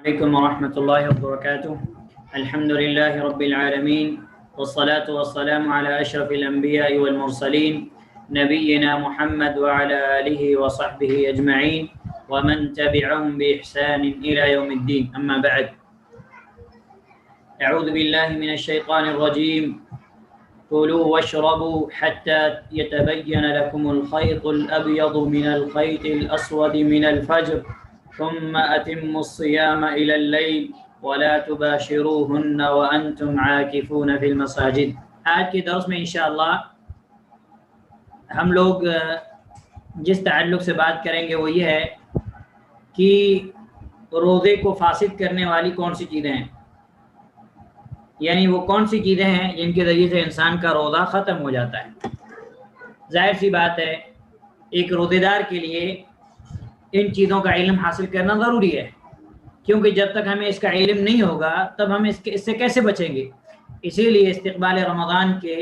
عليكم ورحمة الله وبركاته. الحمد لله رب العالمين والصلاة والسلام على أشرف الأنبياء والمرسلين نبينا محمد وعلى آله وصحبه أجمعين ومن تبعهم بإحسان إلى يوم الدين. أما بعد، أعوذ بالله من الشيطان الرجيم. كلوا واشربوا حتى يتبين لكم الخيط الأبيض من الخيط الأسود من الفجر ثم أتموا الصيام إلى الليل ولا تباشروهن وأنتم عاكفون في المساجد. آج کے درس میں انشاءاللہ ہم لوگ جس تعلق سے بات کریں گے وہ یہ ہے کہ روزے کو فاسد کرنے والی کون سی چیزیں ہیں، یعنی وہ کون سی چیزیں ہیں جن کے ذریعے سے انسان کا روزہ ختم ہو جاتا ہے۔ ظاہر سی بات ہے ایک روزے دار کے لیے ان چیزوں کا علم حاصل کرنا ضروری ہے، کیونکہ جب تک ہمیں اس کا علم نہیں ہوگا تب ہم اس سے کیسے بچیں گے۔ اسی لیے استقبال رمضان کے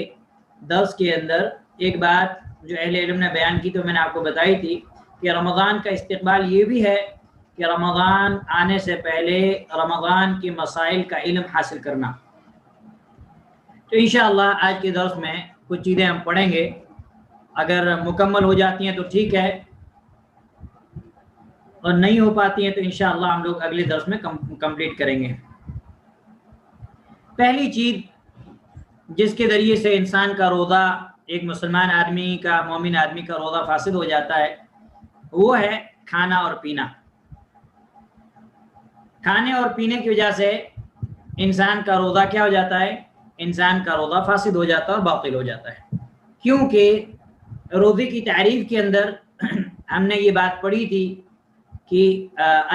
درس کے اندر ایک بات جو اہل علم نے بیان کی تو میں نے آپ کو بتائی تھی کہ رمضان کا استقبال یہ بھی ہے کہ رمضان آنے سے پہلے رمضان کے مسائل کا علم حاصل کرنا۔ تو انشاءاللہ آج کے درس میں کچھ چیزیں ہم پڑھیں گے، اگر مکمل ہو جاتی ہیں تو ٹھیک ہے، اور نہیں ہو پاتی ہیں تو انشاءاللہ ہم لوگ اگلے درس میں کمپلیٹ کریں گے۔ پہلی چیز جس کے ذریعے سے انسان کا روزہ، ایک مسلمان آدمی کا، مومن آدمی کا روزہ فاسد ہو جاتا ہے، وہ ہے کھانا اور پینا۔ کھانے اور پینے کی وجہ سے انسان کا روزہ کیا ہو جاتا ہے؟ انسان کا روزہ فاسد ہو جاتا ہے اور باطل ہو جاتا ہے، کیونکہ روزے کی تعریف کے اندر ہم نے یہ بات پڑھی تھی کہ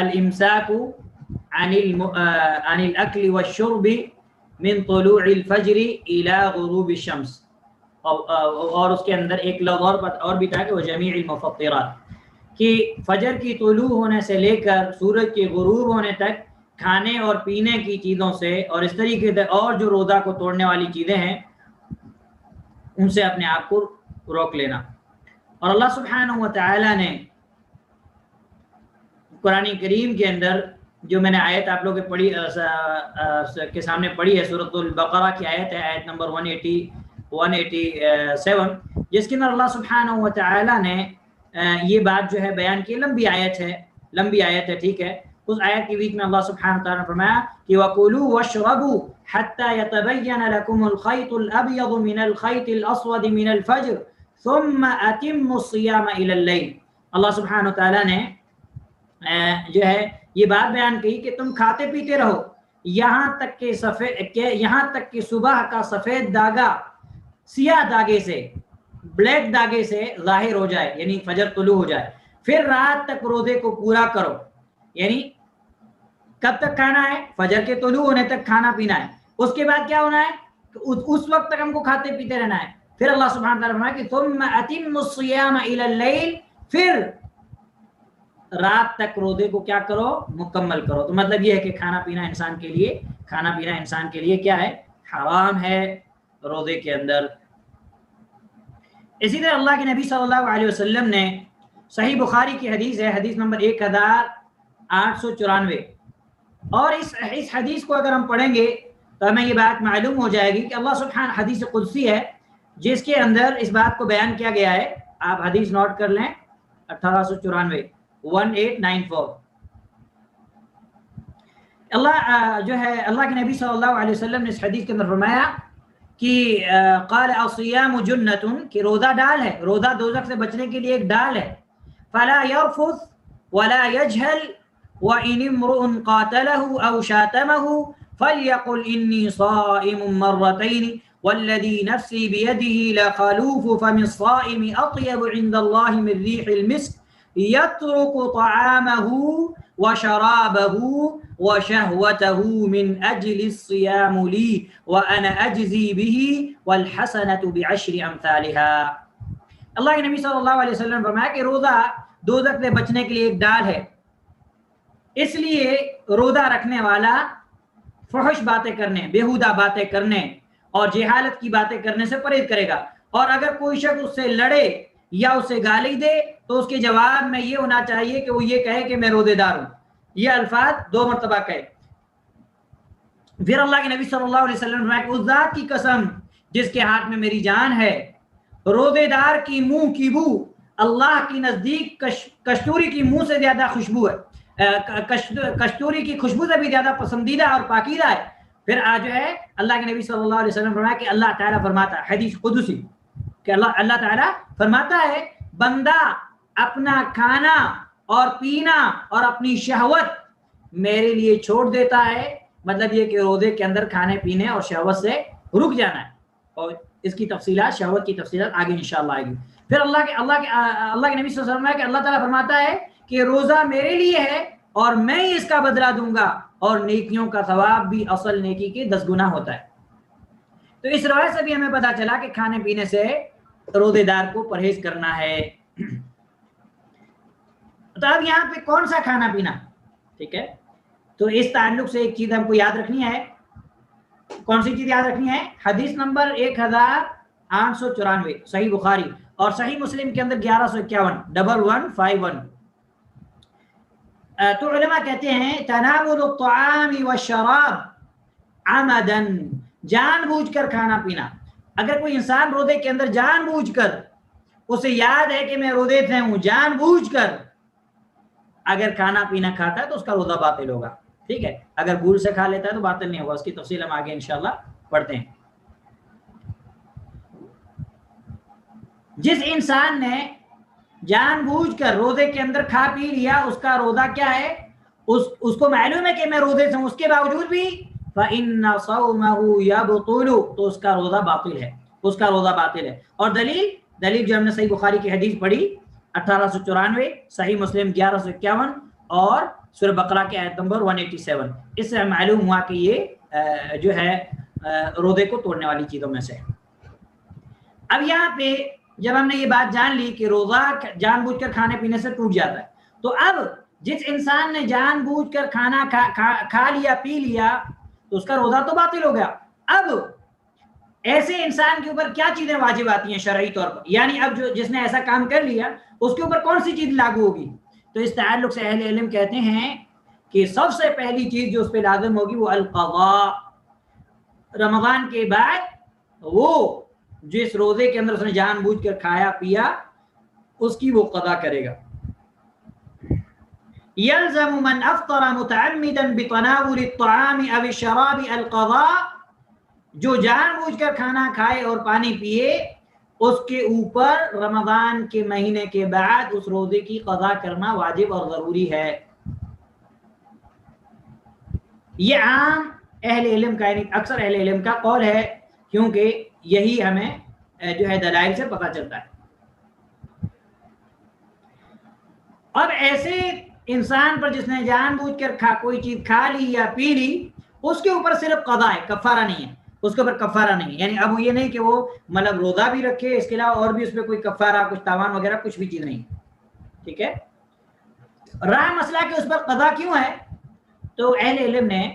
الامساک عن الاکل والشرب من طلوع الفجر الى غروب الشمس، اور اس کے اندر ایک لفظ اور بھی تھا کہ وہ جمیع المفطرات، کہ فجر کی طلوع ہونے سے لے کر سورج کے غروب ہونے تک کھانے اور پینے کی چیزوں سے اور اس طریقے سے اور جو روزہ کو توڑنے والی چیزیں ہیں ان سے اپنے آپ کو روک لینا۔ اور اللہ سبحانہ و تعالی نے قرآن کریم کے اندر جو میں نے آیت آپ لوگوں کے سامنے پڑھی ہے، سورۃ البقرہ کی آیت ہے، آیت نمبر 187، جس کے اندر اللہ سبحانہ و تعالی نے یہ بات جو ہے بیان کی۔ لمبی آیت ہے، ٹھیک ہے۔ اس آیت کے بیچ میں اللہ سبحانہ و تعالی نے فرمایا کہ وَكُلُوا وَاشْرَبُوا حَتَّى يَتَبَيَّنَ لَكُمُ الْخَيْطُ الْأَبْيَضُ مِنَ الْخَيْطِ الْأَسْوَدِ مِنَ الْفَجْرِ ثُمَّ أَتِمُّوا الصِّيَامَ إِلَى اللَّيْلِ۔ اللہ سبحانہ و تعالی نے جو ہے یہ بات بیان کی کہ تم کھاتے پیتے رہو یہاں تک کہ صبح کا سفید داغا سیاہ داغے سے، بلیک داغے سے ظاہر ہو جائے، یعنی فجر طلوع ہو جائے، پھر رات تک روزے کو پورا کرو۔ یعنی کب تک کھانا ہے؟ فجر کے طلوع ہونے تک کھانا پینا ہے، اس کے بعد کیا ہونا ہے؟ اس وقت تک ہم کو کھاتے پیتے رہنا ہے۔ پھر اللہ سبحانہ تعالیٰ فرمایا کہ ثم اتم الصیام الی اللیل، پھر رات تک روزے کو کیا کرو؟ مکمل کرو۔ تو مطلب یہ ہے کہ کھانا پینا انسان کے لیے کیا ہے؟ حرام ہے روزے کے اندر۔ اسی طرح اللہ کے نبی صلی اللہ علیہ وسلم نے صحیح بخاری کی حدیث ہے، حدیث نمبر 1894، اور اس حدیث کو اگر ہم پڑھیں گے تو ہمیں یہ بات معلوم ہو جائے گی کہ اللہ سبحانہ، حدیث قدسی ہے جس کے اندر اس بات کو بیان کیا گیا ہے۔ آپ حدیث نوٹ کر لیں، 1894 اللہ کے نبی صلی اللہ علیہ وسلم نے اس حدیث کے اندر فرمایا کہ قال الصیام جنۃ، کہ روزہ ڈال ہے، روزہ دوزخ سے بچنے کے لیے ایک ڈال ہے۔ فلا يرفث ولا يجهل وإن امرؤ قاتله أو شاتمه فليقل إني صائم مرتين والذي نفسي بيده لخلوف فم الصائم أطيب عند الله من ريح المسك يترك طعامه وشرابه وشهوته من أجل الصيام لي وأنا أجزي به والحسنة بعشر أمثالها۔ اللہ کے نبی صلی اللہ علیہ وسلم نے فرمایا کہ روزہ دوزخ سے بچنے کے لیے ایک ڈال ہے، اس لیے روزہ رکھنے والا فحش باتیں کرنے، بیہودہ باتیں کرنے اور جہالت کی باتیں کرنے سے پرہیز کرے گا، اور اگر کوئی شخص اس سے لڑے یا اسے گالی دے تو اس کے جواب میں یہ ہونا چاہیے کہ وہ یہ کہے کہ میں روزے دار ہوں۔ یہ الفاظ 2 مرتبہ کہے. پھر اللہ کے نبی صلی اللہ علیہ وسلم نے فرمایا کہ اس ذات کی قسم جس کے ہاتھ میں میری جان ہے، روزے دار کی منہ کی بو اللہ کی نزدیک کستوری کی منہ سے زیادہ خوشبو ہے، کستوری کی خوشبو سے بھی زیادہ پسندیدہ اور پاکیزہ ہے. پھر آج جو ہے اللہ کے نبی صلی اللہ علیہ وسلم فرمایا کہ اللہ تعالیٰ فرماتا ہے، حدیث قدسی کہ اللہ تعالیٰ فرماتا ہے بندہ اپنا کھانا اور پینا اور اپنی شہوت میرے لیے چھوڑ دیتا ہے. مطلب یہ کہ روزے کے اندر کھانے پینے اور شہوت سے رک جانا ہے، اور اس کی تفصیلات، شہوت کی تفصیلات آگے انشاءاللہ آئے گی. پھر اللہ کے نبی صلی اللہ علیہ وسلم کہ اللہ تعالیٰ فرماتا ہے کہ روزہ میرے لیے ہے اور میں ہی اس کا بدلہ دوں گا، اور نیکیوں کا ثواب بھی اصل نیکی کے 10 گنا ہوتا ہے. تو اس روایت سے بھی ہمیں پتہ چلا کہ کھانے پینے سے روزے دار کو پرہیز کرنا ہے. تو اب یہاں پہ کون سا کھانا پینا، ٹھیک ہے، تو اس تعلق سے ایک چیز ہم کو یاد رکھنی ہے. کون سی چیز یاد رکھنی ہے؟ حدیث نمبر 1894 صحیح بخاری اور صحیح مسلم کے اندر 1151 تو علماء کہتے ہیں تناول الطعام والشراب عمدا، جان بوجھ کر کھانا پینا. اگر کوئی انسان روزے کے اندر جان بوجھ کر، اسے یاد ہے کہ میں روزے سے ہوں، جان بوجھ کر اگر کھانا پینا کھاتا ہے تو اس کا روزہ باطل ہوگا. ٹھیک ہے، اگر بھول سے کھا لیتا ہے تو باطل نہیں ہوگا. اس کی تفصیل ہم آگے انشاءاللہ پڑھتے ہیں. جس انسان نے جان بوجھ کر روزے کے اندر کھا پی لیا، اس کا روزہ کیا ہے، اس کو معلوم ہے کہ میں روزے سے ہوں، اس کے باوجود بھی فَإِنَّ صَوْمَهُ يَبْطُلُ، تو اس کا روزہ باطل ہے، اس کا روزہ باطل ہے. اور دلیل جو ہم نے صحیح بخاری کی حدیث پڑھی 1894، صحیح مسلم 1151 اور سورہ بقرہ کی آیت نمبر 187، اس سے معلوم ہوا کہ یہ جو ہے روزے کو توڑنے والی چیزوں میں سے. اب یہاں پہ جب ہم نے یہ بات جان لی کہ روزہ جان بوجھ کر کھانے پینے سے ٹوٹ جاتا ہے، تو اب جس انسان نے جان بوجھ کر کھانا کھا لیا پی لیا تو اس کا روزہ تو باطل ہو گیا. اب ایسے انسان کے اوپر کیا چیزیں واجب آتی ہیں شرعی طور پر، یعنی اب جس نے ایسا کام کر لیا اس کے اوپر کون سی چیز لاگو ہوگی؟ تو اس تعلق سے اہل علم کہتے ہیں کہ سب سے پہلی چیز جو اس پہ لازم ہوگی وہ القضاء. رمضان کے بعد وہ جس روزے کے اندر اس نے جان بوجھ کر کھایا پیا اس کی وہ قضا کرے گا. یلزم من افطر متعمدا بتناول الطعام او الشراب القضاء، جو جان بوجھ کر کھانا کھائے اور پانی پیے اس کے اوپر رمضان کے مہینے کے بعد اس روزے کی قضا کرنا واجب اور ضروری ہے. یہ عام اہل علم کا، یعنی اکثر اہل علم کا قول ہے، کیونکہ یہی ہمیں جو ہے دلائل سے پتہ چلتا ہے. اب ایسے انسان پر جس نے جان بوجھ کر کوئی چیز کھا لی یا پی لی، اس کے اوپر صرف قضا ہے، کفارہ نہیں ہے. اس کے اوپر کفارہ نہیں، یعنی اب یہ نہیں کہ وہ مطلب روزہ بھی رکھے، اس کے علاوہ اور بھی اس پہ کوئی کفارہ، کچھ تاوان وغیرہ کچھ بھی چیز نہیں. ٹھیک ہے، رہا مسئلہ کہ اس پر قضا کیوں ہے، تو اہل علم نے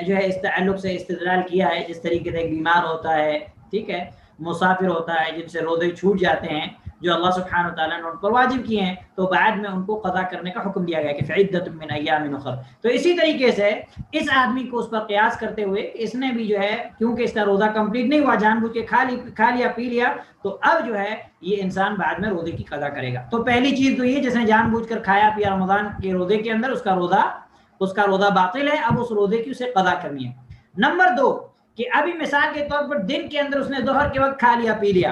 جو ہے اس تعلق سے استدلال کیا ہے. جس طریقے سے ایک بیمار ہوتا ہے، ٹھیک ہے، مسافر ہوتا ہے، جن سے روزے چھوٹ جاتے ہیں جو اللہ سبحانہ وتعالیٰ نے ان پر واجب کیے ہیں، تو بعد میں ان کو قضا کرنے کا حکم دیا گیا کہ فعدۃ من ایام اخر. تو اسی طریقے سے اس آدمی کو اس پر قیاس کرتے ہوئے اس نے بھی جو ہے، کیونکہ اس کا روزہ کمپلیٹ نہیں ہوا، جان بوجھ کے کھا لیا پی لیا، تو اب جو ہے یہ انسان بعد میں روزے کی قضا کرے گا. تو پہلی چیز تو یہ، جس نے جان بوجھ کر کھایا پیا رمضان کے روزے کے اندر، اس کا روزہ باطل ہے، اب اس روزے کی اسے قضا کرنی ہے. نمبر 2 کہ ابھی مثال کے طور پر دن کے اندر اس نے ظہر کے وقت کھا لیا پی لیا،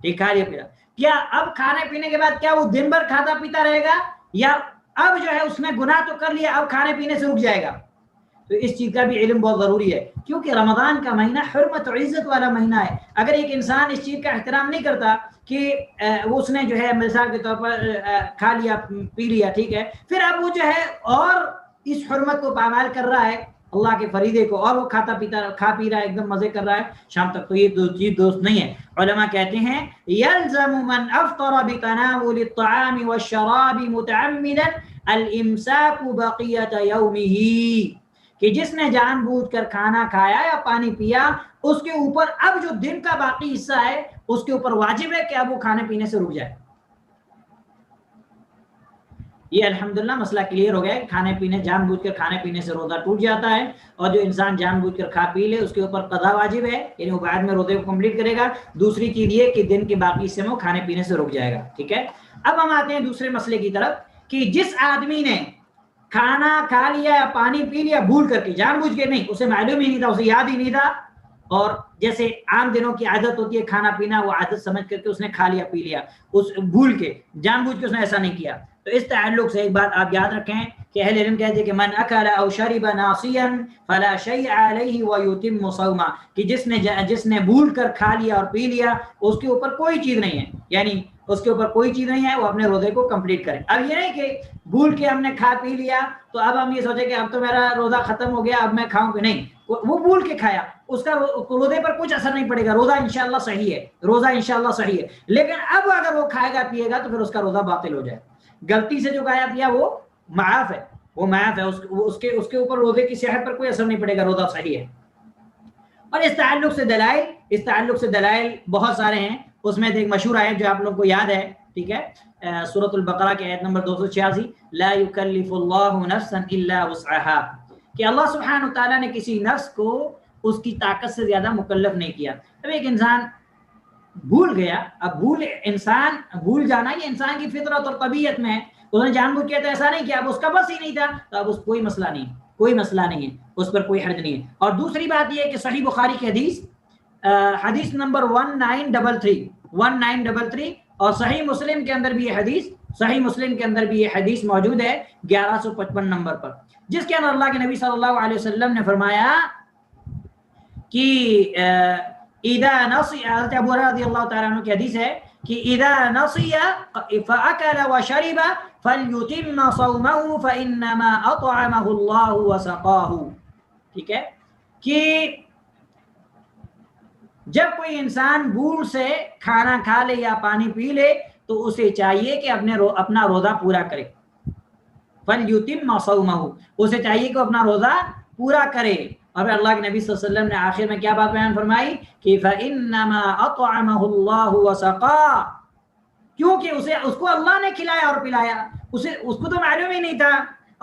ٹھیک، کھا لیا پی لیا، کیا اب کھانے پینے کے بعد کیا وہ دن بھر کھاتا پیتا رہے گا، یا اب جو ہے اس نے گناہ تو کر لیا اب کھانے پینے سے رک جائے گا؟ تو اس چیز کا بھی علم بہت ضروری ہے، کیونکہ رمضان کا مہینہ حرمت اور عزت والا مہینہ ہے. اگر ایک انسان اس چیز کا احترام نہیں کرتا کہ اس نے جو ہے مثال کے طور پر کھا لیا پی لیا، ٹھیک ہے، پھر اب وہ جو ہے اور اس حرمت کو پامال کر رہا ہے اللہ کے فریضے کو، اور وہ کھا پی رہا ہے، ایک دم مزے کر رہا ہے شام تک، تو یہ چیز درست نہیں ہے. علماء کہتے ہیں یلزم من افطر بتناول الطعام والشراب متعمدا الامساک بقیۃ یومہ، کہ جس نے جان بوجھ کر کھانا کھایا یا پانی پیا، اس کے اوپر اب جو دن کا باقی حصہ ہے اس کے اوپر واجب ہے کہ اب وہ کھانے پینے سے رک جائے. یہ الحمدللہ مسئلہ کلیئر ہو گیا کہ کھانے پینے جان بوجھ کر کھانے پینے سے روزہ ٹوٹ جاتا ہے، اور جو انسان جان بوجھ کر کھا پی لے اس کے اوپر قضا واجب ہے، یعنی وہ بعد میں روزے کو کمپلیٹ کرے گا۔ دوسری چیز یہ کہ دن کے باقی حصے میں وہ کھانے پینے سے رک جائے گا، ٹھیک ہے۔ اب ہم آتے ہیں دوسرے مسئلے کی طرف کہ جس آدمی نے کھانا کھا لیا یا پانی پی لیا بھول کر کے، جان بوجھ کے نہیں، اسے معلوم ہی نہیں تھا، اسے یاد ہی نہیں تھا، اور جیسے عام دنوں کی عادت ہوتی ہے کھانا پینا، وہ عادت سمجھ کر کے اس نے کھا لیا پی لیا، اس بھول کے جان بوجھ کے اس نے ایسا نہیں کیا۔ تو اس تعلق سے ایک بات آپ یاد رکھیں کہ اہل علم کہتے ہیں کہ من اکل او شرب ناسیا فلا شیء علیہ ویتم صوما، کہ جس نے بھول کر کھا لیا اور پی لیا اس کے اوپر کوئی چیز نہیں ہے، یعنی اس کے اوپر کوئی چیز نہیں ہے، وہ اپنے روزے کو کمپلیٹ کرے۔ اب یہ نہیں کہ بھول کے ہم نے کھا پی لیا تو اب ہم یہ سوچیں کہ اب تو میرا روزہ ختم ہو گیا اب میں کھاؤں کہ نہیں، وہ بھول کے کھایا، اس کا روزے پر کچھ اثر نہیں پڑے گا، روزہ انشاءاللہ صحیح ہے، روزہ انشاءاللہ صحیح ہے، لیکن اب اگر وہ کھائے گا پیے گا تو پھر اس کا روزہ باطل ہو جائے۔ غلطی سے جو کھایا پیا وہ معاف ہے، وہ معاف ہے، اس کے اوپر روزے کی صحت پر کوئی اثر نہیں پڑے گا، روزہ صحیح ہے۔ اور اس تعلق سے دلائل بہت سارے ہیں، اس میں ایک مشہور آیت جو آپ لوگوں کو یاد ہے، ٹھیک ہے، سورۃ البقرہ کی آیت نمبر 286، لا یکلف اللہ نفسا الا وسعها، کہ اللہ سبحانہ وتعالیٰ نے کسی نفس کو اس کی طاقت سے زیادہ مکلف نہیں کیا۔ اب ایک انسان بھول گیا، اب بھول جانا یہ انسان کی فطرت اور طبیعت میں ہے، اس نے جان بوجھ کے تو ایسا نہیں کیا، اب اس کا بس ہی نہیں تھا تو اب اس کوئی مسئلہ نہیں ہے، اس پر کوئی حرج نہیں ہے۔ اور دوسری بات یہ ہے کہ صحیح بخاری کی حدیث نمبر 1933 اور صحیح مسلم کے اندر بھی یہ حدیث موجود ہے 1155 نمبر پر، جس کے اندر اللہ کے نبی صلی اللہ علیہ وسلم نے فرمایا کہ اذا نسی، حضرت ابو ہریرہ رضی اللہ تعالیٰ عنہ کی حدیث ہے کہ اذا نسی فاکل وشرب فلیتم صومه فانما اطعمه اللہ وسقاه، ٹھیک ہے، کہ جب کوئی انسان بھول سے کھانا کھا لے یا پانی پی لے تو اسے چاہیے کہ اپنا روزہ پورا کرے، فلیتم صومه، اسے چاہیے کہ اپنا روزہ پورا کرے۔ اور اللہ کے نبی صلی اللہ علیہ وسلم نے آخر میں کیا بات بیان فرمائی کہ فَإِنَّمَا أَطْعَمَهُ اللَّهُ وَسَقَاهُ، کیونکہ اس کو اللہ نے کھلایا اور پلایا، اس کو تو معلوم ہی نہیں تھا،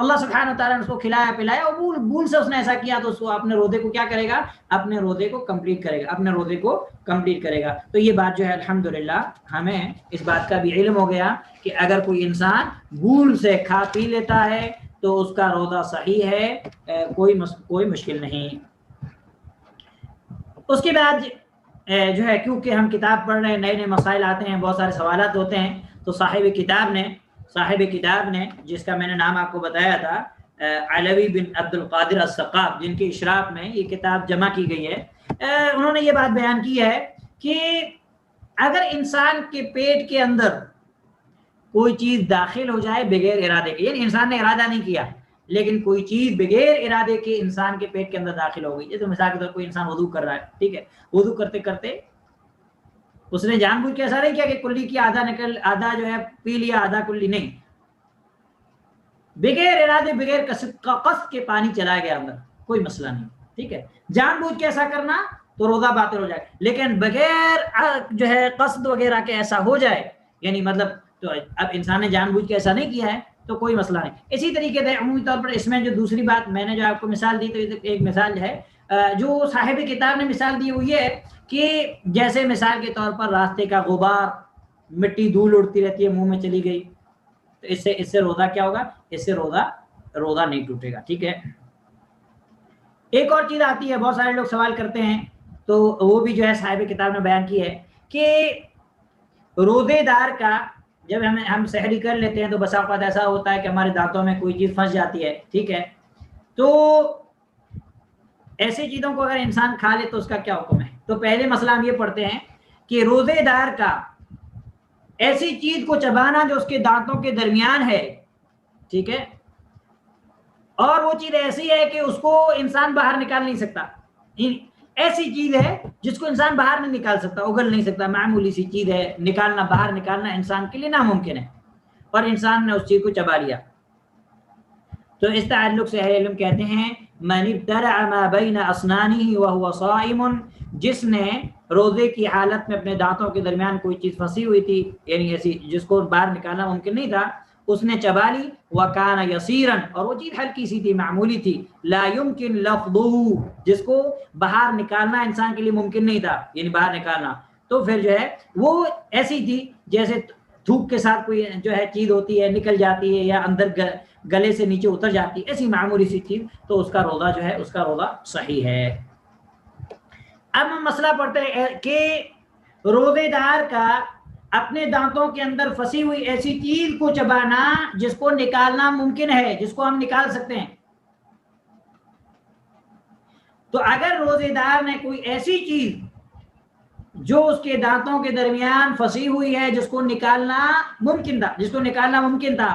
اللہ سبحانہ وتعالیٰ نے اس کو کھلایا پلایا اور بھول سے اس نے ایسا کیا، تو اس کو اپنے روزے کو کیا کرے گا، اپنے روزے کو کمپلیٹ کرے گا۔ تو یہ بات جو ہے الحمدللہ ہمیں اس بات کا بھی علم ہو گیا کہ اگر کوئی انسان بھول سے کھا پی لیتا ہے تو اس کا روزہ صحیح ہے، کوئی مشکل نہیں۔ اس کے بعد جو ہے کیونکہ ہم کتاب پڑھ رہے ہیں، نئے مسائل آتے ہیں، بہت سارے سوالات ہوتے ہیں، تو صاحب کتاب نے جس کا میں نے نام آپ کو بتایا تھا، علوی بن عبد القادر الثقاف، جن کے اشراف میں یہ کتاب جمع کی گئی ہے، انہوں نے یہ بات بیان کی ہے کہ اگر انسان کے پیٹ کے اندر کوئی چیز داخل ہو جائے بغیر ارادے کے، یعنی انسان نے ارادہ نہیں کیا لیکن کوئی چیز بغیر ارادے کے انسان کے پیٹ کے اندر داخل ہو گئی، جیسے مثال کے طور پر کوئی انسان وضو کر رہا ہے، ٹھیک ہے، وضو کرتے کرتے اس نے جان بوجھ کے ایسا نہیں کیا کہ کلی کی آدھا جو ہے پی لیا، آدھا کلی نہیں، بغیر ارادے بغیر قصد کے پانی چلا گیا اندر، کوئی مسئلہ نہیں، ٹھیک ہے، جان بوجھ کے ایسا کرنا تو روزہ باطل ہو جائے، لیکن بغیر جو ہے قصد وغیرہ کے ایسا ہو جائے، یعنی مطلب تو اب انسان نے جان بوجھ کے ایسا نہیں کیا ہے تو کوئی مسئلہ نہیں۔ اسی طریقے سے عمومی طور پر اس میں جو دوسری بات میں نے جو آپ کو مثال دی، تو ایک مثال ہے جو صاحب کتاب نے مثال دی وہ یہ ہے کہ جیسے مثال کے طور پر راستے کا غبار، مٹی دھول اڑتی رہتی ہے، منہ میں چلی گئی، تو اس سے روزہ کیا ہوگا، اس سے روزہ نہیں ٹوٹے گا، ٹھیک ہے۔ ایک اور چیز آتی ہے، بہت سارے لوگ سوال کرتے ہیں، تو وہ بھی جو ہے صاحب کتاب نے بیان کی ہے کہ روزے دار کا جب ہم سحری کر لیتے ہیں تو بسا اوقات ایسا ہوتا ہے کہ ہمارے دانتوں میں کوئی چیز پھنس جاتی ہے، ٹھیک ہے، تو ایسی چیزوں کو اگر انسان کھا لے تو اس کا کیا حکم ہے؟ تو پہلے مسئلہ ہم یہ پڑھتے ہیں کہ روزے دار کا ایسی چیز کو چبانا جو اس کے دانتوں کے درمیان ہے، ٹھیک ہے، اور وہ چیز ایسی ہے کہ اس کو انسان باہر نکال نہیں سکتا، ایسی چیز ہے جس کو انسان باہر نہیں نکال سکتا، اگل نہیں سکتا، معمولی سی چیز ہے، باہر نکالنا انسان کے لیے ناممکن ہے، اور انسان نے اس چیز کو چبا لیا، تو اس تعلق سے اہل علم کہتے ہیں من ابتلع ما بین اسنانہ وهو صائم، جس نے روزے کی حالت میں اپنے دانتوں کے درمیان کوئی چیز پھنسی ہوئی تھی، یعنی ایسی جس کو باہر نکالنا ممکن نہیں تھا، اس نے چبا لی، وَكَانَ يَسِيرًا اور وہ چیز ہلکی سی تھی، معمولی تھی، لَا يُمْكِن لَفْظُهُ جس کو باہر نکالنا انسان کے لیے ممکن نہیں تھا، یعنی باہر نکالنا، تو پھر جو ہے وہ ایسی تھی جیسے تھوک کے ساتھ کوئی جو ہے چیز ہوتی ہے نکل جاتی ہے یا اندر گلے سے نیچے اتر جاتی ہے، ایسی معمولی سی چیز، تو اس کا روزہ جو ہے اس کا روزہ صحیح ہے۔ اب ہم مسئلہ پڑھتے ہیں کہ روزے دار کا اپنے دانتوں کے اندر پھنسی ہوئی ایسی چیز کو چبانا جس کو نکالنا ممکن ہے، جس کو ہم نکال سکتے ہیں، تو اگر روزے دار نے کوئی ایسی چیز جو اس کے دانتوں کے درمیان پھنسی ہوئی ہے جس کو نکالنا ممکن تھا،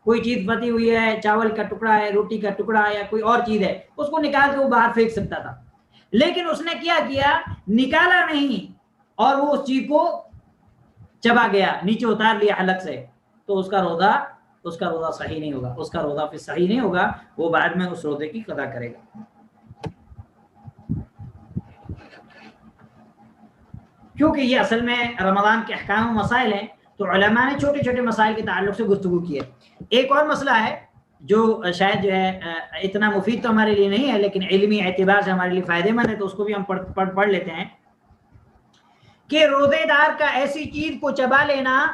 کوئی چیز پھنسی ہوئی ہے، چاول کا ٹکڑا ہے، روٹی کا ٹکڑا ہے، یا کوئی اور چیز ہے، اس کو نکال کے وہ باہر پھینک سکتا تھا، لیکن اس نے کیا کیا، نکالا نہیں اور وہ اس چیز کو چبا گیا، نیچے اتار لیا حلق سے، تو اس کا روزہ صحیح نہیں ہوگا، اس کا روزہ پھر صحیح نہیں ہوگا، وہ بعد میں اس روزے کی قضا کرے گا۔ کیونکہ یہ اصل میں رمضان کے احکام و مسائل ہیں، تو علماء نے چھوٹے چھوٹے مسائل کے تعلق سے گفتگو کی ہے۔ ایک اور مسئلہ ہے جو شاید جو ہے اتنا مفید تو ہمارے لیے نہیں ہے لیکن علمی اعتبار سے ہمارے لیے فائدہ مند ہے، تو اس کو بھی ہم پڑھ لیتے ہیں کہ روزے دار کا ایسی چیز کو چبا لینا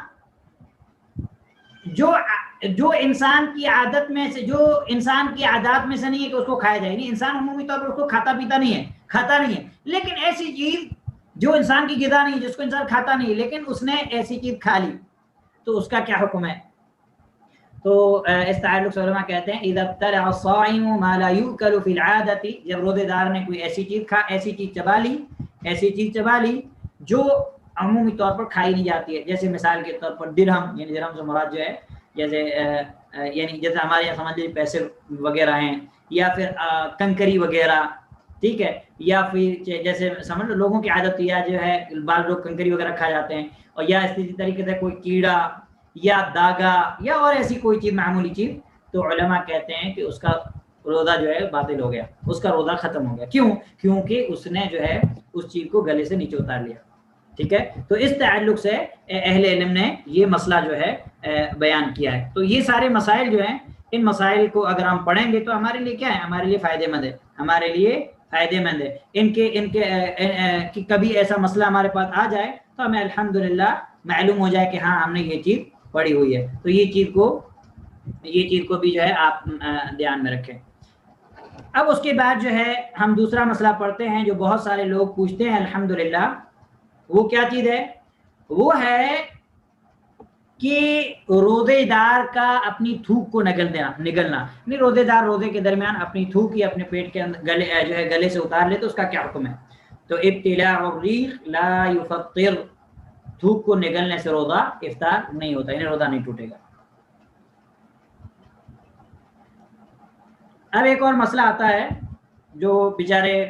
جو انسان کی عادت میں سے، جو انسان کی عادات میں سے نہیں ہے کہ اس کو کھایا جائے، نہیں، انسان عمومی طور پر اس کو کھاتا نہیں ہے، لیکن ایسی چیز جو انسان کی غذا نہیں، جس کو انسان کھاتا نہیں، لیکن اس نے ایسی چیز کھا لی، تو اس کا کیا حکم ہے؟ تو اس تعلق سے علماء کہتے ہیں اذا ابتلع الصائم ما لا يؤكل في العادة، جب روزے دار نے کوئی ایسی چیز چبا لی جو عمومی طور پر کھائی نہیں جاتی ہے، جیسے مثال کے طور پر درہم، یعنی درہم سے مراد جو ہے جیسے ہمارے یہاں سمجھ لیجیے پیسے وغیرہ ہیں، یا پھر کنکری وغیرہ، ٹھیک ہے، یا پھر جیسے سمجھ لو لوگوں کی عادت یا جو ہے بعض لوگ کنکری وغیرہ کھا جاتے ہیں، اور یا اسی طریقے سے کوئی کیڑا یا داغا یا اور ایسی کوئی چیز معمولی چیز، تو علماء کہتے ہیں کہ اس کا روزہ جو ہے باطل ہو گیا، اس کا روزہ ختم ہو گیا۔ کیوں؟ کیونکہ اس نے جو ہے اس چیز کو گلے سے نیچے اتار لیا، ٹھیک ہے۔ تو اس تعلق سے اہل علم نے یہ مسئلہ جو ہے بیان کیا ہے۔ تو یہ سارے مسائل جو ہیں، ان مسائل کو اگر ہم پڑھیں گے تو ہمارے لیے کیا ہے، ہمارے لیے فائدہ مند ہے، ان کے کبھی ایسا مسئلہ ہمارے پاس آ جائے تو ہمیں الحمدللہ معلوم ہو جائے کہ ہاں ہم نے یہ چیز پڑھی ہوئی ہے، تو یہ چیز کو بھی جو ہے آپ دھیان میں رکھیں۔ اب اس کے بعد جو ہے ہم دوسرا مسئلہ پڑھتے ہیں جو بہت سارے لوگ پوچھتے ہیں الحمدللہ، وہ کیا چیز ہے؟ وہ ہے کہ روزے دار کا اپنی تھوک کو نگلنا، نہیں، روزے دار روزے کے درمیان اپنی تھوک یا اپنے پیٹ کے اندر گلے سے اتار لے تو اس کا کیا حکم ہے؟ تو ابتلاع الریق لا یفطر، تھوک کو نگلنے سے روزہ افطار نہیں ہوتا، یعنی روزہ نہیں ٹوٹے گا۔ اب ایک اور مسئلہ آتا ہے، جو بیچارے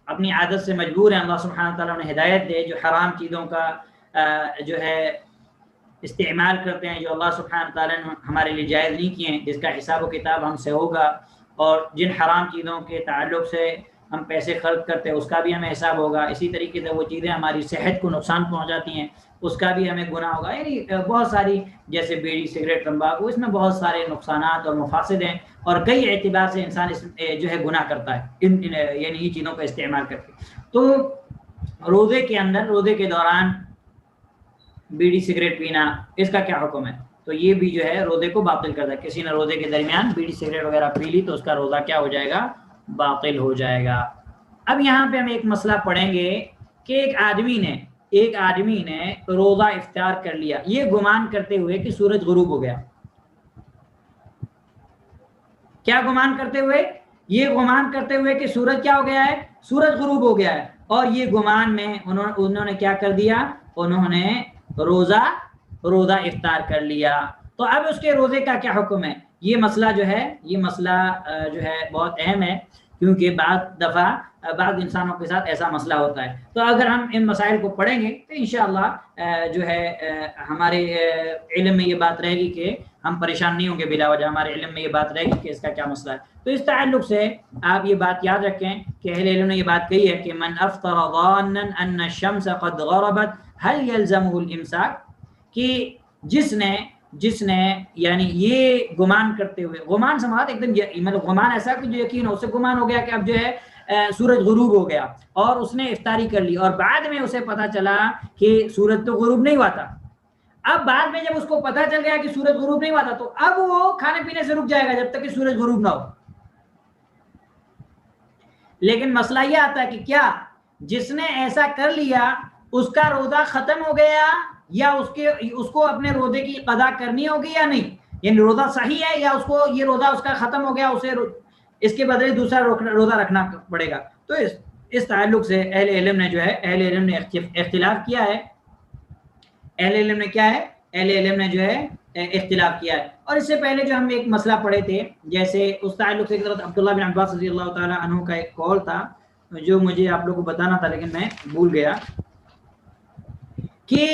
اپنی عادت سے مجبور ہیں، اللہ سبحانہ تعالیٰ نے ہدایت دے، جو حرام چیزوں کا جو ہے استعمال کرتے ہیں، جو اللہ سبحانہ تعالیٰ نے ہمارے لیے جائز نہیں کیے ہیں، جس کا حساب و کتاب ہم سے ہوگا، اور جن حرام چیزوں کے تعلق سے ہم پیسے خرچ کرتے ہیں اس کا بھی ہمیں حساب ہوگا، اسی طریقے سے وہ چیزیں ہماری صحت کو نقصان پہنچاتی ہیں اس کا بھی ہمیں گناہ ہوگا، یعنی بہت ساری جیسے بیڑی، سگریٹ، تمباکو، اس میں بہت سارے نقصانات اور مفاسد ہیں، اور کئی اعتبار سے انسان اس جو ہے گناہ کرتا ہے یعنی یہ چیزوں کا استعمال کر کے۔ تو روزے کے اندر، روزے کے دوران بیڑی سگریٹ پینا، اس کا کیا حکم ہے؟ تو یہ بھی جو ہے روزے کو باطل کرتا ہے۔ کسی نے روزے کے درمیان بیڑی سگریٹ وغیرہ پی لی تو اس کا روزہ کیا ہو جائے گا؟ باطل ہو جائے گا۔ اب یہاں پہ ہم ایک مسئلہ پڑھیں گے کہ ایک آدمی نے روزہ افطار کر لیا، یہ گمان کرتے ہوئے کہ سورج غروب ہو گیا۔ کیا گمان کرتے ہوئے؟ یہ گمان کرتے ہوئے کہ سورج کیا ہو گیا ہے؟ سورج غروب ہو گیا ہے، اور یہ گمان میں انہوں نے کیا کر دیا؟ انہوں نے روزہ افطار کر لیا۔ تو اب اس کے روزے کا کیا حکم ہے؟ یہ مسئلہ جو ہے بہت اہم ہے، کیونکہ بعض انسانوں کے ساتھ ایسا مسئلہ ہوتا ہے۔ تو اگر ہم ان مسائل کو پڑھیں گے تو انشاءاللہ جو ہے ہمارے علم میں یہ بات رہے گی کہ ہم پریشان نہیں ہوں گے بلا وجہ، ہمارے علم میں یہ بات رہے گی کہ اس کا کیا مسئلہ ہے۔ تو اس تعلق سے آپ یہ بات یاد رکھیں کہ اہل علم نے یہ بات کہی ہے کہ من افطر ظانا ان الشمس قد غربت هل يلزمه الامساک، کہ جس نے جس نے یعنی یہ گمان کرتے ہوئے، گمان سماعت ایک دم مطلب گمان ایسا کہ جو یقین ہو، اسے گمان ہو گیا کہ اب جو ہے سورج غروب ہو گیا اور اس نے افطاری کر لی، اور بعد میں اسے پتا چلا کہ سورج تو غروب نہیں ہوا تھا۔ اب بعد میں جب اس کو پتا چل گیا کہ سورج غروب نہیں ہوا تھا تو اب وہ کھانے پینے سے رک جائے گا جب تک کہ سورج غروب نہ ہو۔ لیکن مسئلہ یہ آتا ہے کہ کیا جس نے ایسا کر لیا اس کا روزہ ختم ہو گیا یا اس کو اپنے روزے کی قضا کرنی ہوگی یا نہیں؟ یعنی روزہ صحیح ہے یا اس کو یہ روزہ اس کا ختم ہو گیا، اسے اس کے بدلے دوسرا روزہ رکھنا پڑے گا؟ تو اس تعلق سے اہل علم نے جو ہے اختلاف کیا ہے۔ اہل علم نے کیا ہے؟ اہل علم نے جو ہے اختلاف کیا ہے۔ اور اس سے پہلے جو ہم ایک مسئلہ پڑھے تھے، جیسے اس تعلق سے حضرت عبداللہ بن عباس رضی اللہ تعالیٰ عنہ کا ایک قول تھا جو مجھے آپ لوگوں کو بتانا تھا لیکن میں بھول گیا، کہ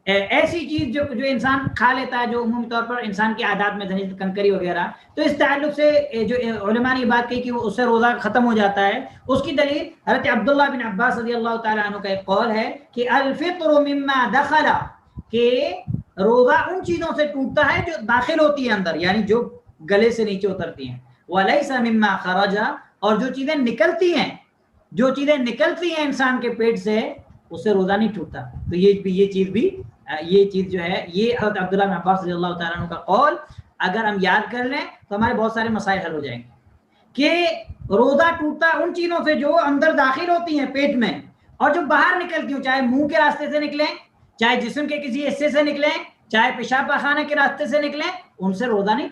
ایسی چیز جو انسان کھا لیتا ہے جو عمومی طور پر انسان کی عادات میں دھنی کنکری وغیرہ، تو اس تعلق سے جو علماء نے یہ بات کہی کہ اس سے روزہ ختم ہو جاتا ہے، اس کی دلیل حضرت عبداللہ بن عباس رضی اللہ تعالیٰ عنہ کا ایک قول ہے کہ الفطر مما دخل، کہ روزہ ان چیزوں سے ٹوٹتا ہے جو داخل ہوتی ہیں اندر، یعنی جو گلے سے نیچے اترتی ہیں، ولیس مما خرج، اور جو چیزیں نکلتی ہیں انسان کے پیٹ سے، اس سے روزہ نہیں ٹوٹتا۔ تو یہ چیز جو ہے، یہ حضرت عبداللہ بن عباس رضی اللہ تعالیٰ عنہ کا قول اگر ہم یاد کر لیں تو ہمارے بہت سارے مسائل حل ہو جائیں گے، کہ روزہ ٹوٹتا ان چیزوں سے جو اندر داخل ہوتی ہیں پیٹ میں، اور جو باہر نکلتی ہوں، چاہے منہ کے راستے سے نکلیں، چاہے جسم کے کسی حصے سے نکلیں، چاہے پیشاب پاخانہ کے راستے سے نکلیں، ان سے روزہ نہیں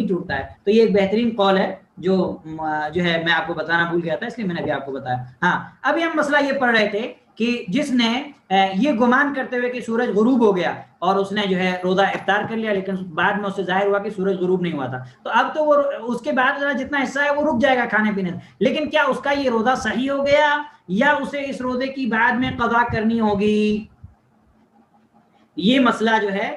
ٹوٹتا ہے۔ تو یہ ایک بہترین قول ہے جو ہے میں آپ کو بتانا بھول گیا تھا، اس لیے میں نے ابھی آپ کو بتایا۔ ہاں، ابھی ہم مسئلہ یہ پڑھ رہے تھے کہ جس نے یہ گمان کرتے ہوئے کہ سورج غروب ہو گیا اور اس نے جو ہے روزہ افطار کر لیا، لیکن بعد میں اسے ظاہر ہوا کہ سورج غروب نہیں ہوا تھا، تو اب تو وہ اس کے بعد جتنا حصہ ہے وہ رک جائے گا کھانے پینے سے، لیکن کیا اس کا یہ روزہ صحیح ہو گیا یا اسے اس روزے کی بعد میں قضا کرنی ہوگی؟ یہ مسئلہ جو ہے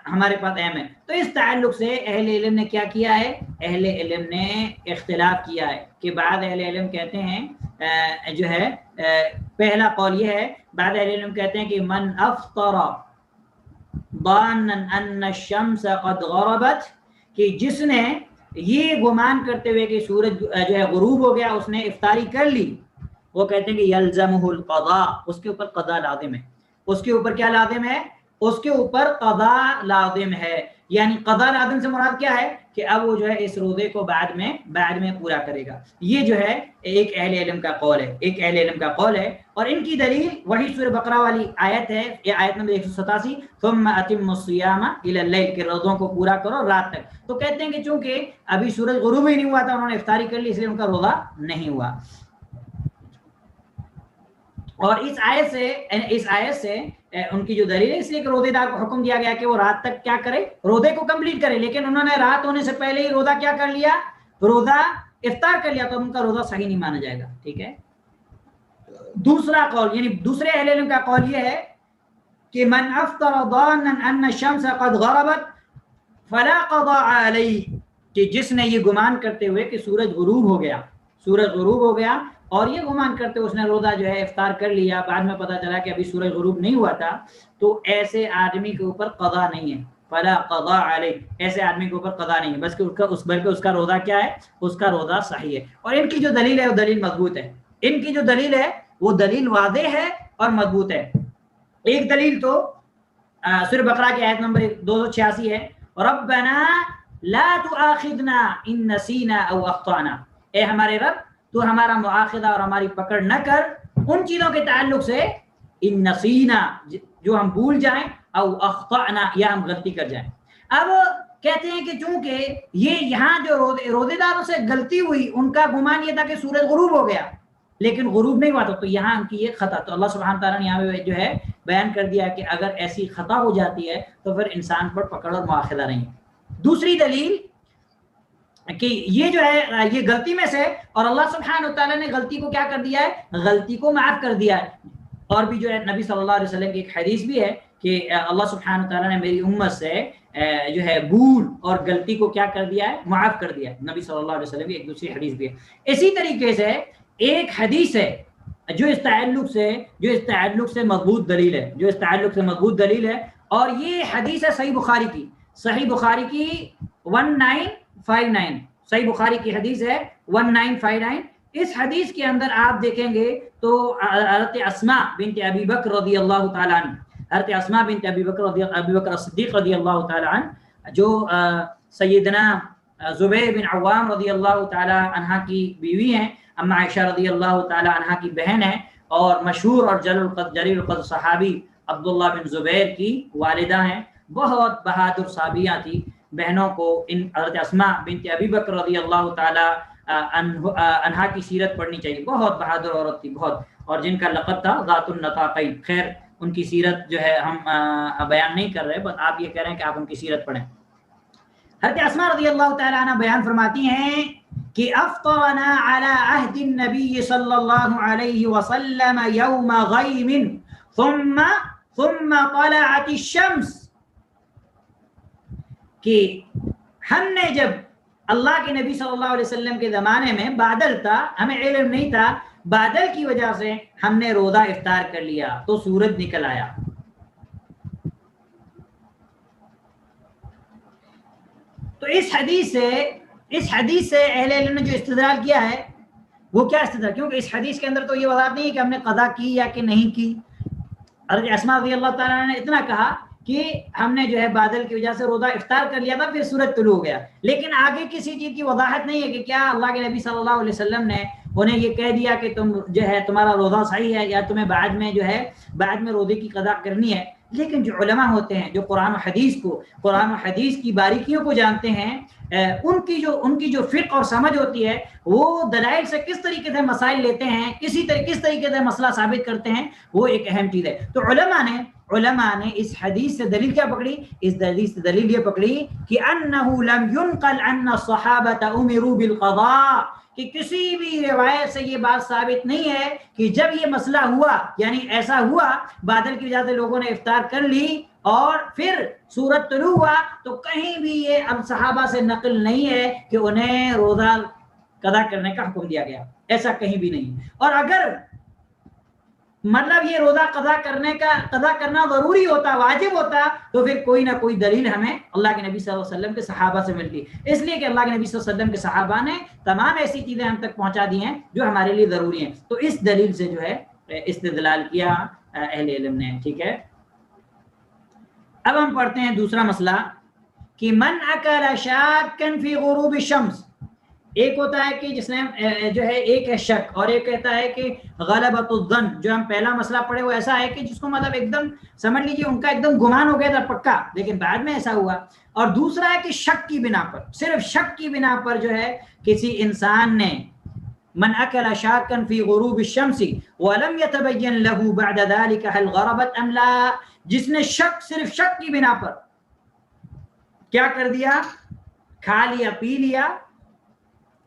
ہمارے پاس اہم ہے۔ تو اس تعلق سے اہل علم نے کیا کیا ہے؟ اہل علم نے اختلاف کیا ہے، کہ بعض اہل علم کہتے ہیں جو ہے پہلا قول یہ ہے، بعض اہل علم کہتے ہیں کہ من افطر ظانا ان الشمس قد غربت، کہ جس نے یہ گمان کرتے ہوئے کہ سورج جو ہے غروب ہو گیا، اس نے افطاری کر لی، وہ کہتے ہیں کہ یلزمہ القضاء، اس کے اوپر قضا لازم ہے۔ اس کے اوپر کیا لازم ہے؟ اس کے اوپر قضا لازم ہے۔ یعنی قضا لازم سے مراد کیا ہے؟ کہ اب وہ جو ہے اس روزے کو بعد میں پورا کرے گا۔ یہ جو ہے ایک اہل علم کا قول ہے، اور ان کی دلیل وہی سورہ بقرہ والی آیت ہے، یہ آیت نمبر 187، ثم اتموا الصیام الی اللیل، کہ روزوں کو پورا کرو رات تک۔ تو کہتے ہیں کہ چونکہ ابھی سورج غروب ہی نہیں ہوا تھا، انہوں نے افطاری کر لی، اس لیے ان کا روزہ نہیں ہوا۔ اور اس آیت سے ان کی جو دلیل ہے، اس لیے کہ روزے دار کو حکم دیا گیا کہ وہ رات تک کیا کرے؟ روزے کو کمپلیٹ کرے، لیکن انہوں نے رات ہونے سے پہلے ہی روزہ کیا کر لیا؟ روزہ افطار کر لیا، تو ان کا روزہ صحیح نہیں مانا جائے گا۔ ٹھیک ہے۔ دوسرا قول، یعنی دوسرے اہل علم کا قول یہ ہے کہ من افطر ظانا ان الشمس قد غربت فلا قضاء علیہ، کہ جس نے یہ گمان کرتے ہوئے کہ سورج غروب ہو گیا اور یہ گمان کرتے اس نے روزہ جو ہے افطار کر لیا، بعد میں پتہ چلا کہ ابھی سورج غروب نہیں ہوا تھا، تو ایسے آدمی کے اوپر قضا نہیں ہے، فلا قضاء علیہ، ایسے آدمی کے اوپر قضا نہیں ہے، بلکہ اس کا روزہ کیا ہے؟ اس کا روزہ صحیح ہے۔ اور ان کی جو دلیل ہے وہ دلیل مضبوط ہے، ان کی جو دلیل ہے وہ دلیل واضح ہے اور مضبوط ہے۔ ایک دلیل تو سورہ بقرہ کی آیت نمبر 286 ہے، ربنا لا تؤاخذنا ان نسینا او اخطانا، اے ہمارے رب تو ہمارا مؤاخذہ اور ہماری پکڑ نہ کر ان چیزوں کے تعلق سے، ان نسینا جو ہم بھول جائیں، او اخطانا یا ہم غلطی کر جائیں۔ اب کہتے ہیں کہ چونکہ یہ یہاں جو روزے داروں سے غلطی ہوئی، ان کا گمان یہ تھا کہ سورج غروب ہو گیا لیکن غروب نہیں ہوا، تو یہاں ان کی یہ خطا، تو اللہ سبحانہ تعالیٰ نے یہاں پہ جو ہے بیان کر دیا کہ اگر ایسی خطا ہو جاتی ہے تو پھر انسان پر پکڑ اور مؤاخذہ نہیں۔ دوسری دلیل کہ یہ جو ہے یہ غلطی میں سے، اور اللہ سبحانہ تعالیٰ نے غلطی کو کیا کر دیا ہے؟ غلطی کو معاف کر دیا ہے۔ اور بھی جو ہے نبی صلی اللہ علیہ وسلم کی ایک حدیث بھی ہے کہ اللہ سبحانہ تعالیٰ نے میری امت سے جو ہے بھول اور غلطی کو کیا کر دیا ہے؟ معاف کر دیا ہے۔ نبی صلی اللہ علیہ وسلم کی ایک دوسری حدیث بھی ہے۔ اسی طریقے سے ایک حدیث ہے جو اس تعلق سے مضبوط دلیل ہے، اور یہ حدیث ہے صحیح بخاری کی، صحیح بخاری کی 1959، صحیح بخاری کی حدیث ہے 1959۔ اس حدیث کے اندر آپ دیکھیں گے تو حضرت اسماء بنت ابی بکر رضی اللہ تعالیٰ عنہ، حضرت اسماء بنت ابی بکر صدیق رضی اللہ تعالیٰ عنہ، جو سیدنا زبیر بن عوام رضی اللہ تعالیٰ عنہ کی بیوی ہیں، اما عائشہ رضی اللہ تعالیٰ عنہ کی بہن ہیں، اور مشہور اور جلیل القدر صحابی عبداللہ بن زبیر کی والدہ ہیں، بہت بہادر صحابیاں تھی۔ بہنوں کو ان حضرت اسماء بنت ابی بکر رضی اللہ تعالیٰ عنہا کی سیرت پڑھنی چاہیے، بہت بہادر عورت تھی بہت، اور جن کا لقب تھا ذات النطاقین۔ خیر ان کی سیرت جو ہے ہم بیان نہیں کر رہے، بس آپ یہ کہہ رہے ہیں کہ آپ ان کی سیرت پڑھیں۔ حضرت اسماء رضی اللہ تعالیٰ عنہ بیان فرماتی ہیں کہ افطرنا على عهد النبي صلی اللہ علیہ وسلم یوم غیم ثم طلعت الشمس، کہ ہم نے جب اللہ کے نبی صلی اللہ علیہ وسلم کے زمانے میں بادل تھا، ہمیں علم نہیں تھا، بادل کی وجہ سے ہم نے روزہ افطار کر لیا تو سورج نکل آیا۔ تو اس حدیث سے اہل علم نے جو استدلال کیا ہے وہ کیا استدلال، کیونکہ اس حدیث کے اندر تو یہ وضاحت نہیں ہے کہ ہم نے قضا کی یا کہ نہیں کی۔ حضرت اسماء رضی اللہ تعالیٰ نے اتنا کہا کہ ہم نے جو ہے بادل کی وجہ سے روزہ افطار کر لیا تھا، پھر سورج طلوع ہو گیا، لیکن آگے کسی چیز کی وضاحت نہیں ہے کہ کیا اللہ کے نبی صلی اللہ علیہ وسلم نے انہیں یہ کہہ دیا کہ تم جو ہے تمہارا روزہ صحیح ہے، یا تمہیں بعد میں روزے کی قضا کرنی ہے۔ لیکن جو علماء ہوتے ہیں، جو قرآن و حدیث کی باریکیوں کو جانتے ہیں، ان کی جو فقہ اور سمجھ ہوتی ہے، وہ دلائل سے کس طریقے سے مسائل لیتے ہیں، کس طریقے سے مسئلہ ثابت کرتے ہیں، وہ ایک اہم چیز ہے۔ تو علماء نے اس حدیث سے دلیل کیا پکڑی؟ اس حدیث سے دلیل یہ پکڑی کہ انہ لم ينقل عن الصحابۃ امروا بالقضاء، کہ کسی بھی روایت سے یہ بات ثابت نہیں ہے کہ جب یہ مسئلہ ہوا، یعنی ایسا ہوا بادل کی وجہ سے لوگوں نے افطار کر لی اور پھر سورج طلوع ہوا، تو کہیں بھی یہ اب صحابہ سے نقل نہیں ہے کہ انہیں روزہ قضا کرنے کا حکم دیا گیا، ایسا کہیں بھی نہیں۔ اور اگر مطلب یہ روزہ قضا کرنا ضروری ہوتا، واجب ہوتا، تو پھر کوئی نہ کوئی دلیل ہمیں اللہ کے نبی صلی اللہ علیہ وسلم کے صحابہ سے ملتی، اس لیے کہ اللہ کے نبی صلی اللہ علیہ وسلم کے صحابہ نے تمام ایسی چیزیں ہم تک پہنچا دی ہیں جو ہمارے لیے ضروری ہیں۔ تو اس دلیل سے جو ہے استدلال کیا اہل علم نے، ٹھیک ہے۔ اب ہم پڑھتے ہیں دوسرا مسئلہ کہ من اکل شاکا فی غروب الشمس، ایک ہوتا ہے کہ جس نے جو ہے ایک ہے شک، اور ایک کہتا ہے کہ غلبۃ الظن۔ جو ہم پہلا مسئلہ پڑھے وہ ایسا ہے کہ جس کو مطلب ایک دم سمجھ لیجیے ان کا ایک دم گمان ہو گیا تھا پکا، لیکن بعد میں ایسا ہوا۔ اور دوسرا ہے کہ شک کی بنا پر، صرف شک کی بنا پر جو ہے کسی انسان نے من اکل شاکا فی غروب الشمس ولم يتبین له بعد ذلك هل غربت ام لا، جس نے صرف شک کی بنا پر کیا کر دیا، کھا لیا پی لیا،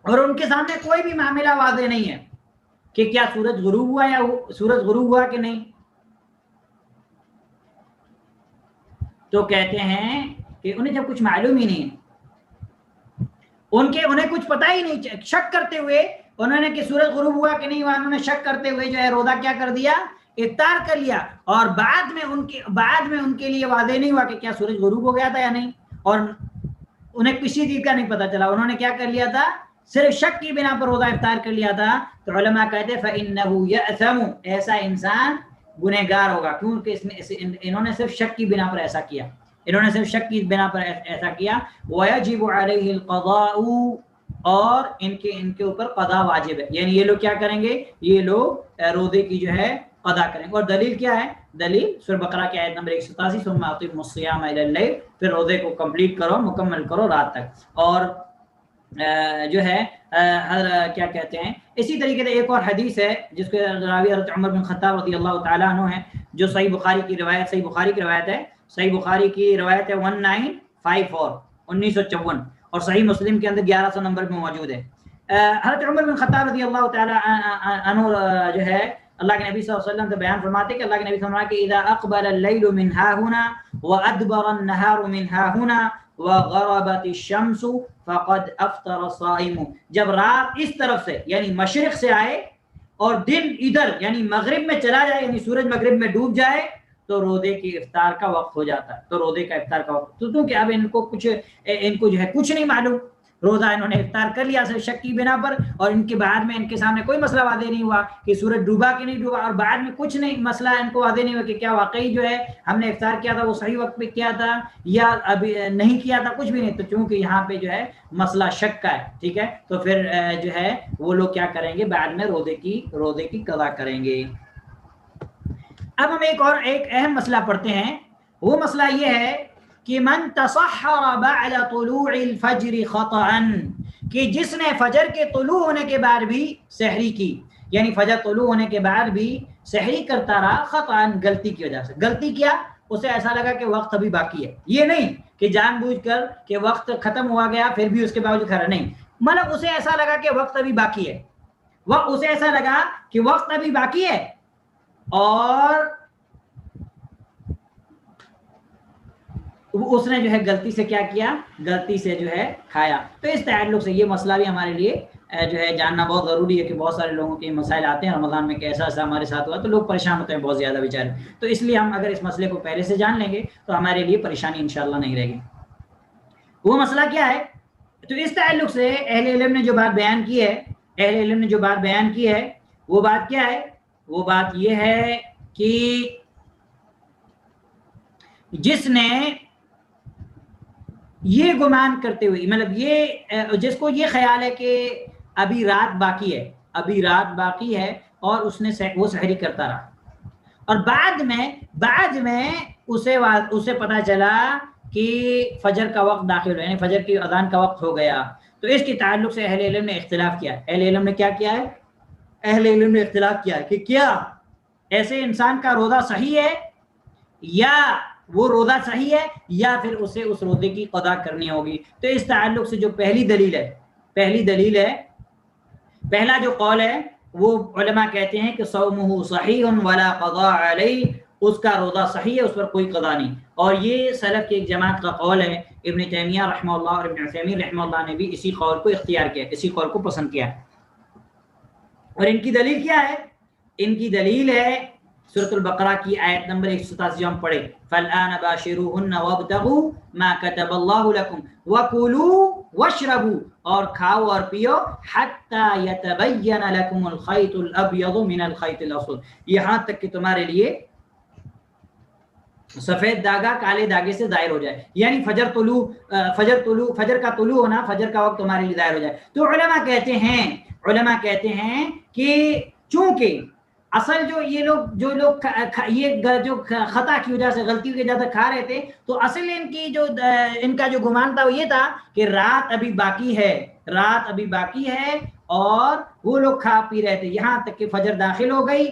اور ان کے سامنے کوئی بھی معاملہ واضح نہیں ہے کہ کیا سورج غروب ہوا یا سورج غروب ہوا کہ نہیں، تو کہتے ہیں کہ انہیں جب کچھ معلوم ہی نہیں ہے، انہیں کچھ پتہ ہی نہیں، شک کرتے ہوئے انہوں نے کہ سورج غروب ہوا کہ نہیں ہوا، انہوں نے شک کرتے ہوئے جو ہے روزہ کیا کر دیا، افطار کر لیا، اور بعد میں ان کے لیے واضح نہیں ہوا کہ کیا سورج غروب ہو گیا تھا یا نہیں، اور انہیں کسی چیز کا نہیں پتہ چلا، انہوں نے کیا کر لیا تھا، صرف شک کی بنا پر روزہ افطار کر لیا تھا، تو علماء کہتے ہیں فَإِنَّهُ يَأْثَمُ، ایسا انسان گنہگار ہوگا، کیونکہ انہوں نے صرف شک کی بنا پر ایسا کیا، وَيَجِبُ عَلَيْهِ الْقَضَاءُ، اور ان کے اوپر قضا واجب ہے، یعنی یہ لوگ کیا کریں گے، یہ لوگ روزے کی جو ہے قضا کریں گے۔ اور دلیل کیا ہے؟ دلیل سورہ بقرہ کی آیت نمبر 187، ثم أتموا الصيام إلى الليل، پھر روزے کو کمپلیٹ کرو، مکمل کرو رات تک۔ اور جو ہے کیا کہتے ہیں، اسی طریقے سے ایک اور حدیث ہے جس کے راوی حضرت عمر بن خطاب رضی اللہ تعالیٰ عنہ ہے، جو صحیح بخاری کی روایت ہے، صحیح بخاری کی روایت ہے 1954 1954، اور صحیح مسلم کے اندر 1100 نمبر میں موجود ہے۔ حضرت عمر بن خطاب رضی اللہ تعالیٰ عنہ جو ہے اللہ کے نبی صلی اللہ علیہ وسلم سے بیان فرماتے کہ اللہ کے نبی صلی اللہ علیہ وسلم کہ اذا اقبل الليل من ها هنا وادبر النهار من ها هنا وغربت الشمس فقد افطر الصائم، جب رات اس طرف سے یعنی مشرق سے آئے اور دن ادھر یعنی مغرب میں چلا جائے، یعنی سورج مغرب میں ڈوب جائے، تو روزے کی افطار کا وقت ہو جاتا ہے، تو روزے کا افطار کا وقت، تو کیونکہ اب ان کو جو ہے کچھ نہیں معلوم، روزہ انہوں نے افطار کر لیا صرف شک کی بنا پر، اور ان کے بعد میں ان کے سامنے کوئی مسئلہ واضح نہیں ہوا کہ سورج ڈوبا کہ نہیں ڈوبا، اور بعد میں کچھ نہیں مسئلہ ان کو واضح نہیں ہوا کہ کیا واقعی جو ہے ہم نے افطار کیا تھا وہ صحیح وقت پہ کیا تھا یا ابھی نہیں کیا تھا، کچھ بھی نہیں، تو چونکہ یہاں پہ جو ہے مسئلہ شک کا ہے، ٹھیک ہے، تو پھر جو ہے وہ لوگ کیا کریں گے، بعد میں روزے کی قضا کریں گے۔ اب ہم ایک اہم مسئلہ پڑھتے ہیں، وہ مسئلہ یہ ہے کہ من تصحر بعد طلوع الفجر خطأ، کہ جس نے فجر کے طلوع ہونے کے بعد بھی سحری کی، یعنی فجر طلوع ہونے کے بعد بھی سحری کرتا رہا، خطأ غلطی کی وجہ سے، غلطی کیا، اسے ایسا لگا کہ وقت ابھی باقی ہے، یہ نہیں کہ جان بوجھ کر کہ وقت ختم ہوا گیا پھر بھی اس کے باوجود کھڑا، نہیں، مطلب اسے ایسا لگا کہ وقت ابھی باقی ہے، اسے ایسا لگا کہ وقت ابھی باقی ہے، اور اس نے جو ہے غلطی سے کیا کیا، غلطی سے جو ہے کھایا۔ تو اس تعلق سے یہ مسئلہ بھی ہمارے لیے جو ہے جاننا بہت ضروری ہے کہ بہت سارے لوگوں کے مسائل آتے ہیں رمضان میں کہ ایسا ہمارے ساتھ ہوا، تو لوگ پریشان ہوتے ہیں بہت زیادہ بیچارے، تو اس لیے ہم اگر اس مسئلے کو پہلے سے جان لیں گے تو ہمارے لیے پریشانی انشاءاللہ نہیں رہے گی۔ وہ مسئلہ کیا ہے، تو اس تعلق سے اہل علم نے جو بات بیان کی ہے وہ بات کیا ہے، وہ بات یہ ہے کہ جس نے یہ گمان کرتے ہوئے، مطلب یہ جس کو یہ خیال ہے کہ ابھی رات باقی ہے اور اس نے وہ سحری کرتا رہا، اور بعد میں اسے پتا چلا کہ فجر کا وقت داخل ہو، یعنی فجر کی اذان کا وقت ہو گیا، تو اس کے تعلق سے اہل علم نے اختلاف کیا ہے۔ اہل علم نے کیا کیا ہے، اہل علم نے اختلاف کیا ہے کہ کیا ایسے انسان کا روزہ صحیح ہے، یا وہ روزہ صحیح ہے یا پھر اسے اس روزے کی قضا کرنی ہوگی۔ تو اس تعلق سے جو پہلی دلیل ہے، پہلا جو قول ہے، وہ علماء کہتے ہیں کہ صومہ صحیح ولا قضاء علیہ، اس کا روزہ صحیح ہے، اس پر کوئی قضا نہیں، اور یہ سلف کی ایک جماعت کا قول ہے۔ ابن تیمیہ رحمہ اللہ اور ابن عثیمین رحمہ اللہ نے بھی اسی قول کو اختیار کیا، اسی قول کو پسند کیا ہے۔ اور ان کی دلیل کیا ہے، ان کی دلیل ہے سورۃ البقرہ کی آیت نمبر 187 جو ہم پڑھے، فَالْآنَ بَاشِرُوهُنَّ وَابْتَغُوا مَا كَتَبَ اللَّهُ لَكُمْ وَكُلُوا وَاشْرَبُوا، اور کھاؤ اور پیو، حَتَّى يَتَبَيَّنَ لَكُمُ الْخَيْطُ الْأَبْيَضُ مِنَ الْخَيْطِ الْأَسْوَدِ، یہاں تک کہ تمہارے لیے سفید داغا کالے داغے سے ظاہر ہو جائے، یعنی فجر کا طلوع ہونا، فجر کا وقت تمہارے لیے ظاہر ہو جائے۔ تو علماء کہتے ہیں کہ چونکہ اصل جو لوگ جو خطا کی وجہ سے، غلطی کی وجہ سے کھا رہے تھے، تو اصل ان کا جو گمان تھا وہ یہ تھا کہ رات ابھی باقی ہے اور وہ لوگ کھا پی رہے تھے یہاں تک کہ فجر داخل ہو گئی۔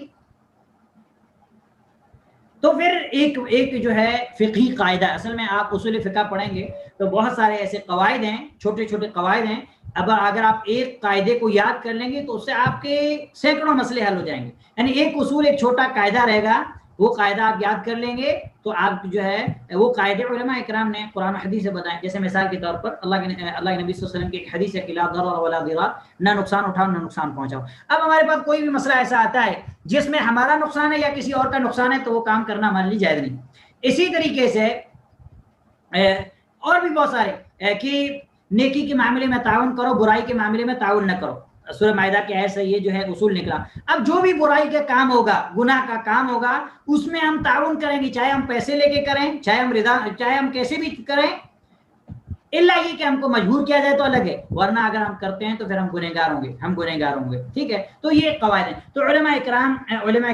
تو پھر ایک جو ہے فقہی قاعدہ، اصل میں آپ اصول فقہ پڑھیں گے تو بہت سارے ایسے قواعد ہیں، چھوٹے چھوٹے قواعد ہیں، اب اگر آپ ایک قاعدے کو یاد کر لیں گے تو اس سے آپ کے سینکڑوں مسئلے حل ہو جائیں گے، یعنی ایک اصول، ایک چھوٹا قاعدہ رہے گا، وہ قاعدہ آپ یاد کر لیں گے تو آپ جو ہے وہ قاعدے علماء اکرام نے قرآن و حدیث سے بتائیں۔ جیسے مثال کے طور پر اللہ کے نبی صلی اللہ علیہ وسلم کی ایک حدیث ہے کہ لا ضرر ولا ضرار، نہ نقصان اٹھاؤ نہ نقصان پہنچاؤ۔ اب ہمارے پاس کوئی بھی مسئلہ ایسا آتا ہے جس میں ہمارا نقصان ہے یا کسی اور کا نقصان ہے تو وہ کام کرنا ہمارے لیے جائز نہیں۔ اسی طریقے سے اور بھی بہت سارے کہ نیکی کے معاملے میں تعاون کرو، برائی کے معاملے میں تعاون نہ کرو، سورہ مائدہ کے آیت سے یہ جو ہے اصول نکلا۔ اب جو بھی برائی کا کام ہوگا، گناہ کا کام ہوگا، اس میں ہم تعاون کریں گے، چاہے ہم پیسے لے کے کریں، چاہے ہم کیسے بھی کریں، الا یہ کہ ہم کو مجبور کیا جائے تو الگ ہے، ورنہ اگر ہم کرتے ہیں تو پھر ہم گنہگار ہوں گے، ٹھیک ہے۔ تو یہ قواعد ہیں۔ تو علماء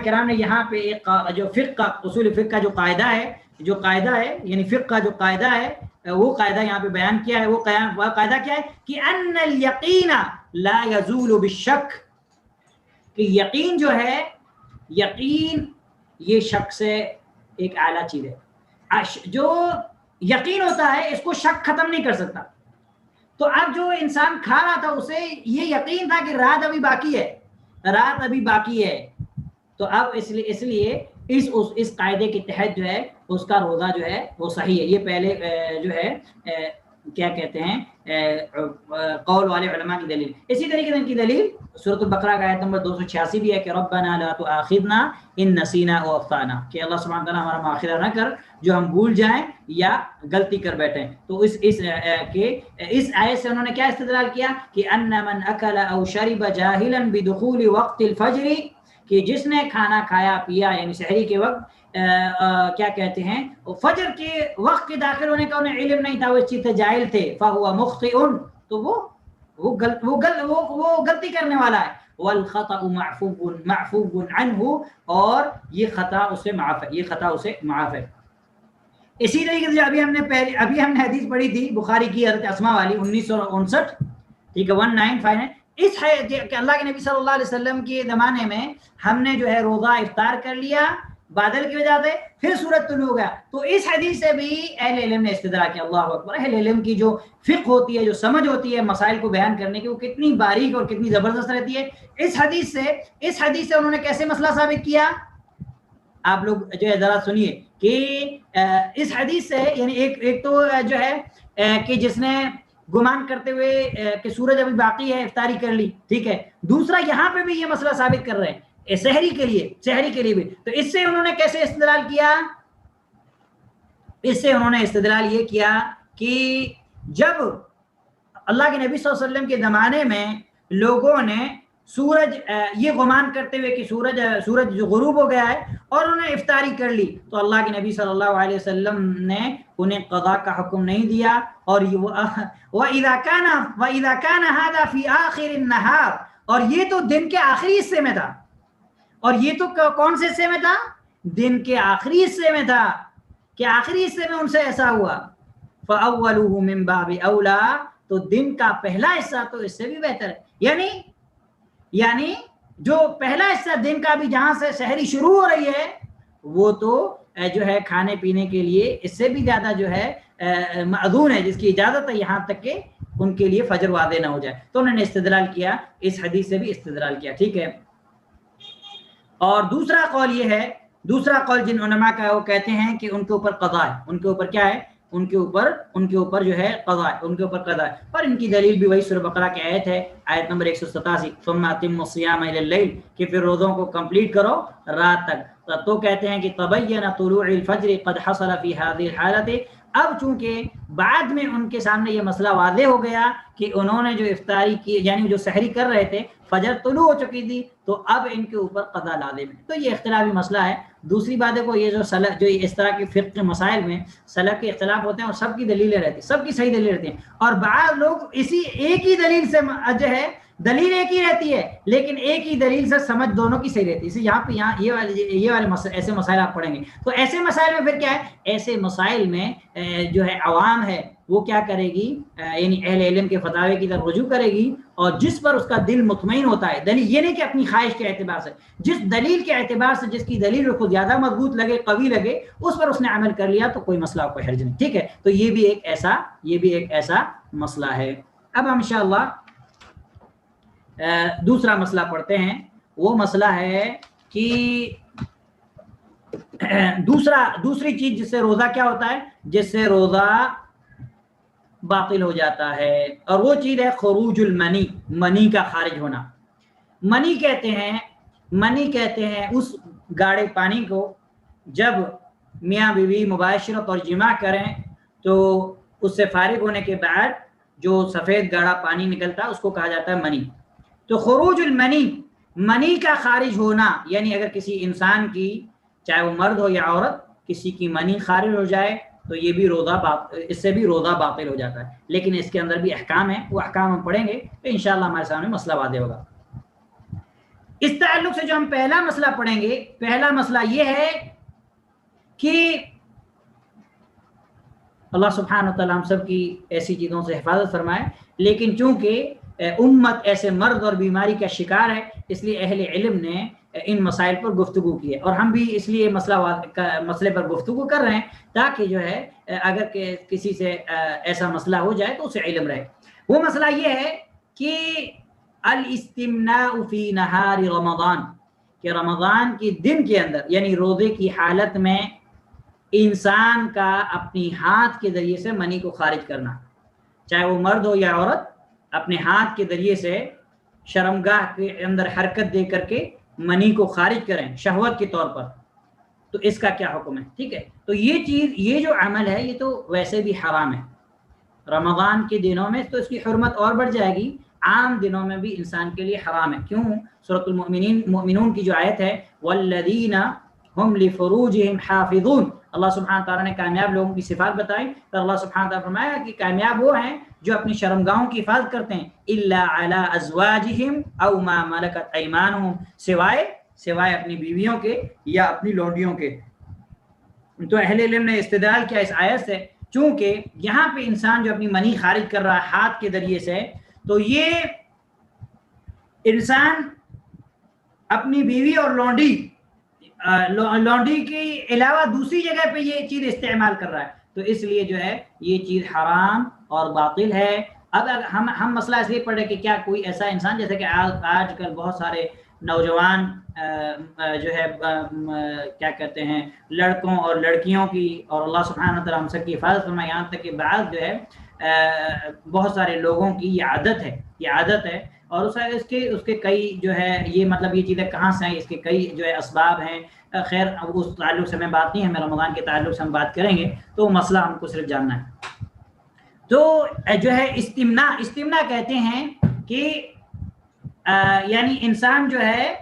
کرام نے یہاں پہ ایک جو فقہ کا اصول فقہ کا جو قاعدہ ہے یعنی فقہ کا جو قاعدہ ہے وہ قاعدہ یہاں پہ بیان کیا ہے۔ وہ قاعدہ کیا ہے کہ ان الیقین لا یزول بالشک، کہ یقین جو ہے، یقین یہ شک سے ایک اعلیٰ چیز ہے۔ جو یقین ہوتا ہے اس کو شک ختم نہیں کر سکتا۔ تو اب جو انسان کھا رہا تھا اسے یہ یقین تھا کہ رات ابھی باقی ہے، تو اب اس لیے اس قاعدے کے تحت جو ہے اس کا روزہ جو ہے وہ صحیح ہے۔ یہ پہلے جو ہے کیا کہتے ہیں قول والے علماء کی دلیل. اسی طریقے سے ان کی دلیل سورۃ البقرہ کا آیت نمبر 286 بھی ہے کہ ربنا لا تؤاخذنا ان نسینا او اخطانا، کہ اللہ سبحانہ تعالیٰ ہمارا مؤاخذہ نہ کر جو ہم بھول جائیں یا غلطی کر بیٹھیں. تو اس آیت سے انہوں نے کیا استدلال کیا کہ ان من اکل او شرب جاہلا بدخول وقت الفجر، کہ جس نے کھانا کھایا پیا یعنی سحری کے وقت کیا کہتے ہیں فجر کے وقت کے داخل ہونے کا انہیں علم نہیں تھا، وہ اس چیز سے جاہل تھے، فہو مخطئ، تو وہ غلطی کرنے والا ہے. والخطأ معفو عنہ، اور یہ خطا اسے معاف ہے، یہ خطا اسے معاف ہے. اسی طریقے سے ابھی ہم نے حدیث پڑھی تھی بخاری کی حضرت اسماء والی 1959، ٹھیک ہے 195 ہے. اس ہے کہ اللہ کے نبی صلی اللہ علیہ وسلم کے زمانے میں ہم نے جو ہے روزہ افطار کر لیا بادل کی وجہ سے، پھر سورج طلوع ہو گیا. تو اس حدیث سے بھی اہل علم نے استدلال کیا. اللہ اکبر، اہل علم کی جو فقہ ہوتی ہے، جو سمجھ ہوتی ہے مسائل کو بیان کرنے کی، وہ کتنی باریک اور کتنی زبردست رہتی ہے. اس حدیث سے انہوں نے کیسے مسئلہ ثابت کیا، آپ لوگ جو ہے ذرا سنیے کہ اس حدیث سے یعنی ایک تو جو ہے کہ جس نے گمان کرتے ہوئے کہ سورج ابھی باقی ہے افطاری کر لی، ٹھیک ہے. دوسرا یہاں پہ بھی یہ مسئلہ ثابت کر رہے ہیں سحری کے لیے بھی. تو اس سے انہوں نے کیسے استدلال کیا، اس سے انہوں نے استدلال یہ کیا کہ جب اللہ کے نبی صلی اللہ علیہ وسلم کے زمانے میں لوگوں نے سورج یہ گمان کرتے ہوئے کہ سورج جو غروب ہو گیا ہے اور انہوں نے افطاری کر لی، تو اللہ کے نبی صلی اللہ علیہ وسلم نے انہیں قضاء کا حکم نہیں دیا. اور وَإِذَا كَانَ هَذَا فِي آخِرِ النَّهَارِ، اور یہ تو دن کے آخری حصے میں تھا، اور یہ تو کون سے حصے میں تھا، دن کے آخری حصے میں تھا، کہ آخری حصے میں ان سے ایسا ہوا. فَأَوَّلُهُ مِن بَابِ أَوْلَى، تو دن کا پہلا حصہ تو اس سے بھی بہتر ہے. یعنی جو پہلا حصہ دن کا بھی جہاں سے سحری شروع ہو رہی ہے وہ تو جو ہے کھانے پینے کے لیے اس سے بھی زیادہ جو ہے معذور ہے، جس کی اجازت ہے یہاں تک کہ ان کے لیے فجر واضح نہ ہو جائے. تو انہوں نے استدلال کیا، اس حدیث سے بھی استدلال کیا، ٹھیک ہے. اور دوسرا قول یہ ہے، دوسرا قول جن علماء کا ہے وہ کہتے ہیں کہ ان کے اوپر قضا ہے. ان کے اوپر کیا ہے، ان کے اوپر جو ہے قضا ہے، ان کے اوپر قضا ہے. اور ان کی دلیل بھی وہی سورہ بقرہ کی آیت ہے، آیت نمبر 187، ثم اتموا الصیام الی اللیل، کہ پھر روزوں کو کمپلیٹ کرو رات تک. تو کہتے ہیں کہ تبین طلوع الفجر قد حصل فی هذه الحالۃ، اب چونکہ بعد میں ان کے سامنے یہ مسئلہ واضح ہو گیا کہ انہوں نے جو افطاری کی یعنی جو سحری کر رہے تھے فجر طلوع ہو چکی تھی، تو اب ان کے اوپر قضا لازم ہے. تو یہ اختلافی مسئلہ ہے. دوسری بات ہے کو یہ جو اس طرح کے فقہ کے مسائل میں سلف کے اختلاف ہوتے ہیں اور سب کی دلیلیں رہتی ہیں، سب کی صحیح دلیل رہتی ہیں، اور بعض لوگ اسی ایک ہی دلیل سے جو ہے دلیل ایک ہی رہتی ہے لیکن ایک ہی دلیل سے سمجھ دونوں کی صحیح رہتی ہے. اسی یہاں یہ والے ایسے مسائل آپ پڑھیں گے. تو ایسے مسائل میں پھر کیا ہے، ایسے مسائل میں جو ہے عوام ہے وہ کیا کرے گی، یعنی اہل علم کے فتاوی کی طرف رجوع کرے گی، اور جس پر اس کا دل مطمئن ہوتا ہے، دلیل یہ نہیں کہ اپنی خواہش کے اعتبار سے، جس دلیل کے اعتبار سے جس کی دلیل کو زیادہ مضبوط لگے، قوی لگے، اس پر اس نے عمل کر لیا تو کوئی مسئلہ کوئی حرج نہیں، ٹھیک ہے. تو یہ بھی ایک ایسا مسئلہ ہے. اب ہم انشاءاللہ دوسرا مسئلہ پڑھتے ہیں. وہ مسئلہ ہے کہ دوسری چیز جس سے روزہ کیا ہوتا ہے، جس سے روزہ باطل ہو جاتا ہے، اور وہ چیز ہے خروج المنی، منی کا خارج ہونا. منی کہتے ہیں اس گاڑے پانی کو جب میاں بیوی مباشرت اور جماع کریں تو اس سے فارغ ہونے کے بعد جو سفید گاڑا پانی نکلتا ہے اس کو کہا جاتا ہے منی. تو خروج المنی، منی کا خارج ہونا، یعنی اگر کسی انسان کی چاہے وہ مرد ہو یا عورت کسی کی منی خارج ہو جائے تو یہ بھی اس سے بھی روزہ باطل ہو جاتا ہے. لیکن اس کے اندر بھی احکام ہیں، وہ احکام ہم پڑھیں گے تو انشاءاللہ ہمارے سامنے مسئلہ واضح ہوگا. اس تعلق سے جو ہم پہلا مسئلہ پڑھیں گے، پہلا مسئلہ یہ ہے کہ اللہ سبحانہ وتعالی ہم سب کی ایسی چیزوں سے حفاظت فرمائے، لیکن چونکہ امت ایسے مرض اور بیماری کا شکار ہے اس لیے اہل علم نے ان مسائل پر گفتگو کی ہے، اور ہم بھی اس لیے مسئلے پر گفتگو کر رہے ہیں تاکہ جو ہے اگر کسی سے ایسا مسئلہ ہو جائے تو اسے علم رہے. وہ مسئلہ یہ ہے کہ الاستمناء فی نہار رمضان، کہ رمضان کے دن کے اندر یعنی روزے کی حالت میں انسان کا اپنی ہاتھ کے ذریعے سے منی کو خارج کرنا. چاہے وہ مرد ہو یا عورت، اپنے ہاتھ کے ذریعے سے شرمگاہ کے اندر حرکت دے کر کے منی کو خارج کریں شہوت کے طور پر، تو اس کا کیا حکم ہے؟ ٹھیک ہے، تو یہ چیز، یہ جو عمل ہے یہ تو ویسے بھی حرام ہے، رمضان کے دنوں میں تو اس کی حرمت اور بڑھ جائے گی، عام دنوں میں بھی انسان کے لیے حرام ہے۔ کیوں؟ سورۃ المؤمنون کی جو آیت ہے والذین ہم لفروجہم حافظون، اللہ سبحانہ تعالیٰ نے کامیاب لوگوں کی صفات بتائی، تو اللہ سبحانہ تعالیٰ فرمایا کہ کامیاب وہ ہیں جو اپنی شرمگاہوں کی حفاظت کرتے ہیں، الا علی ازواجہم او ما ملکت ایمانہم، سوائے اپنی بیویوں کے یا اپنی لونڈیوں کے۔ تو اہل علم نے استدلال کیا اس آیت سے، چونکہ یہاں پہ انسان جو اپنی منی خارج کر رہا ہے ہاتھ کے ذریعے سے، تو یہ انسان اپنی بیوی اور لونڈی کے علاوہ دوسری جگہ پہ یہ چیز استعمال کر رہا ہے، تو اس لیے جو ہے یہ چیز حرام اور باطل ہے۔ اب ہم مسئلہ اس لیے پڑھ رہے کہ کیا کوئی ایسا انسان، جیسے کہ آج کل بہت سارے نوجوان جو ہے کیا کہتے ہیں لڑکوں اور لڑکیوں کی، اور اللہ سبحانہ وتعالیٰ ہم سب کی حفاظت فرمائے، یہاں تک کہ بعض جو ہے بہت سارے لوگوں کی یہ عادت ہے، اور اس کے کئی جو ہے یہ مطلب یہ چیزیں کہاں سے ہیں، اس کے کئی جو ہے اسباب ہیں۔ خیر اب اس تعلق سے ہمیں بات نہیں ہے، ہمیں رمضان کے تعلق سے ہم بات کریں گے، تو مسئلہ ہم کو صرف جاننا ہے۔ تو جو ہے استمنا کہتے ہیں کہ یعنی انسان جو ہے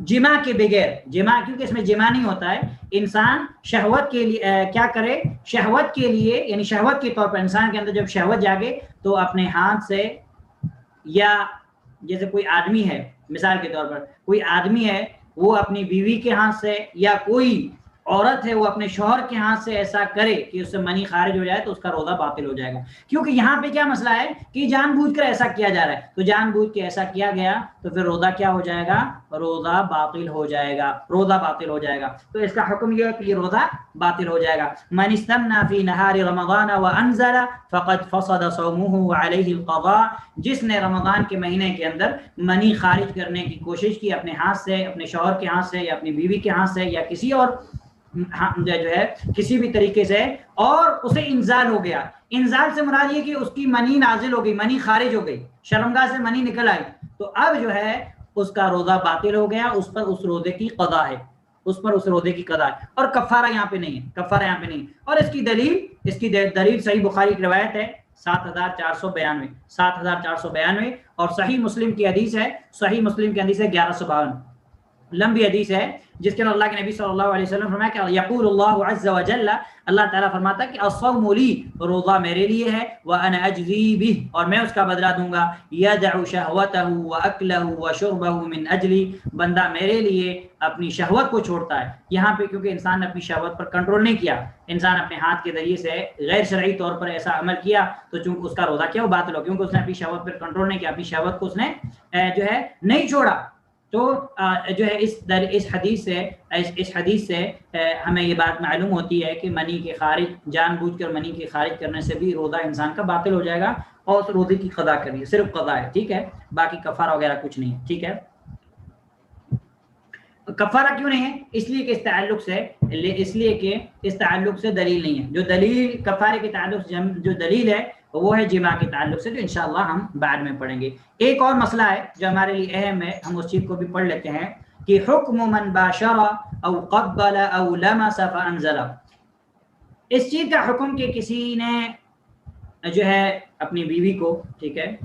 جمع کے بغیر، کیونکہ اس میں جمع نہیں ہوتا ہے، انسان شہوت کے لیے کیا کرے، شہوت کے لیے یعنی شہوت کے طور پر انسان کے اندر جب شہوت جاگے تو اپنے ہاتھ سے، یا جیسے کوئی آدمی ہے، مثال کے طور پر کوئی آدمی ہے وہ اپنی بیوی کے ہاتھ سے، یا کوئی عورت ہے وہ اپنے شوہر کے ہاتھ سے ایسا کرے کہ اس سے منی خارج ہو جائے، تو اس کا روزہ باطل ہو جائے گا۔ کیونکہ یہاں پہ کیا مسئلہ ہے کہ جان بوجھ کر ایسا کیا جا رہا ہے، تو جان بوجھ کے ایسا کیا گیا تو پھر روزہ کیا ہو جائے گا، روزہ باطل ہو جائے گا۔ تو اس کا حکم یہ ہے کہ یہ روزہ باطل ہو جائے گا۔ من استمنا فی نہار رمضان وانزل فقد فسد صومه وعلیہ القضاء، جس نے رمضان کے مہینے کے اندر منی خارج کرنے کی کوشش کی اپنے ہاتھ سے، اپنے شوہر کے ہاتھ سے، یا اپنی بیوی کے ہاتھ سے، یا کسی اور جو ہے کسی بھی طریقے سے، اور اسے انزال ہو گیا۔ انزال سے مراد یہ کہ اس کی منی نازل ہو گئی، منی خارج ہو گئی، شرمگاہ سے منی نکل آئی، تو اب جو ہے اس کا روزہ باطل ہو گیا، اس پر اس روزے کی قضا ہے، اور کفارہ یہاں پہ نہیں ہے۔ اور اس کی دلیل صحیح بخاری کی روایت ہے 7492 اور صحیح مسلم کی حدیث ہے 1152، لمبی حدیث ہے، جس کے اندر اللہ کے نبی صلی اللہ علیہ وسلم فرمایا کہ یقول اللہ عز وجل، اللہ تعالیٰ فرماتا ہے کہ الصوم لی، روزہ میرے لیے ہے، وانا اجزی بہ، اور میں اس کا بدلہ دوں گا، یدع شہوتہ واکلہ وشربہ من اجلی، بندہ میرے لیے اپنی شہوت کو چھوڑتا ہے۔ یہاں پہ کیونکہ انسان نے اپنی شہوت پر کنٹرول نہیں کیا، انسان اپنے ہاتھ کے ذریعے سے غیر شرعی طور پر ایسا عمل کیا، تو چونکہ اس کا روزہ کیا وہ باطل ہو، کیونکہ اس نے اپنی شہوت پر کنٹرول نہیں کیا، اپنی شہوت کو اس نے جو ہے نہیں چھوڑا۔ تو جو ہے اس حدیث سے ہمیں یہ بات معلوم ہوتی ہے کہ منی کے خارج، جان بوجھ کر منی کے خارج کرنے سے بھی روزہ انسان کا باطل ہو جائے گا، اور اس روزے کی قضا کرنی ہے، صرف قضا ہے، ٹھیک ہے، باقی کفارہ وغیرہ کچھ نہیں ہے، ٹھیک ہے۔ کفارہ کیوں نہیں ہے؟ اس لیے کہ اس تعلق سے دلیل نہیں ہے۔ جو دلیل کفارے کے تعلق سے جو دلیل ہے وہ ہے جماع کے تعلق سے، جو انشاءاللہ ہم بعد میں پڑھیں گے۔ ایک اور مسئلہ ہے جو ہمارے لیے اہم ہے، ہم اس چیز کو بھی پڑھ لیتے ہیں کہ حکم من باشر او قبل او لمس فانزل، اس چیز کا حکم کہ کسی نے جو ہے اپنی بیوی کو، ٹھیک ہے،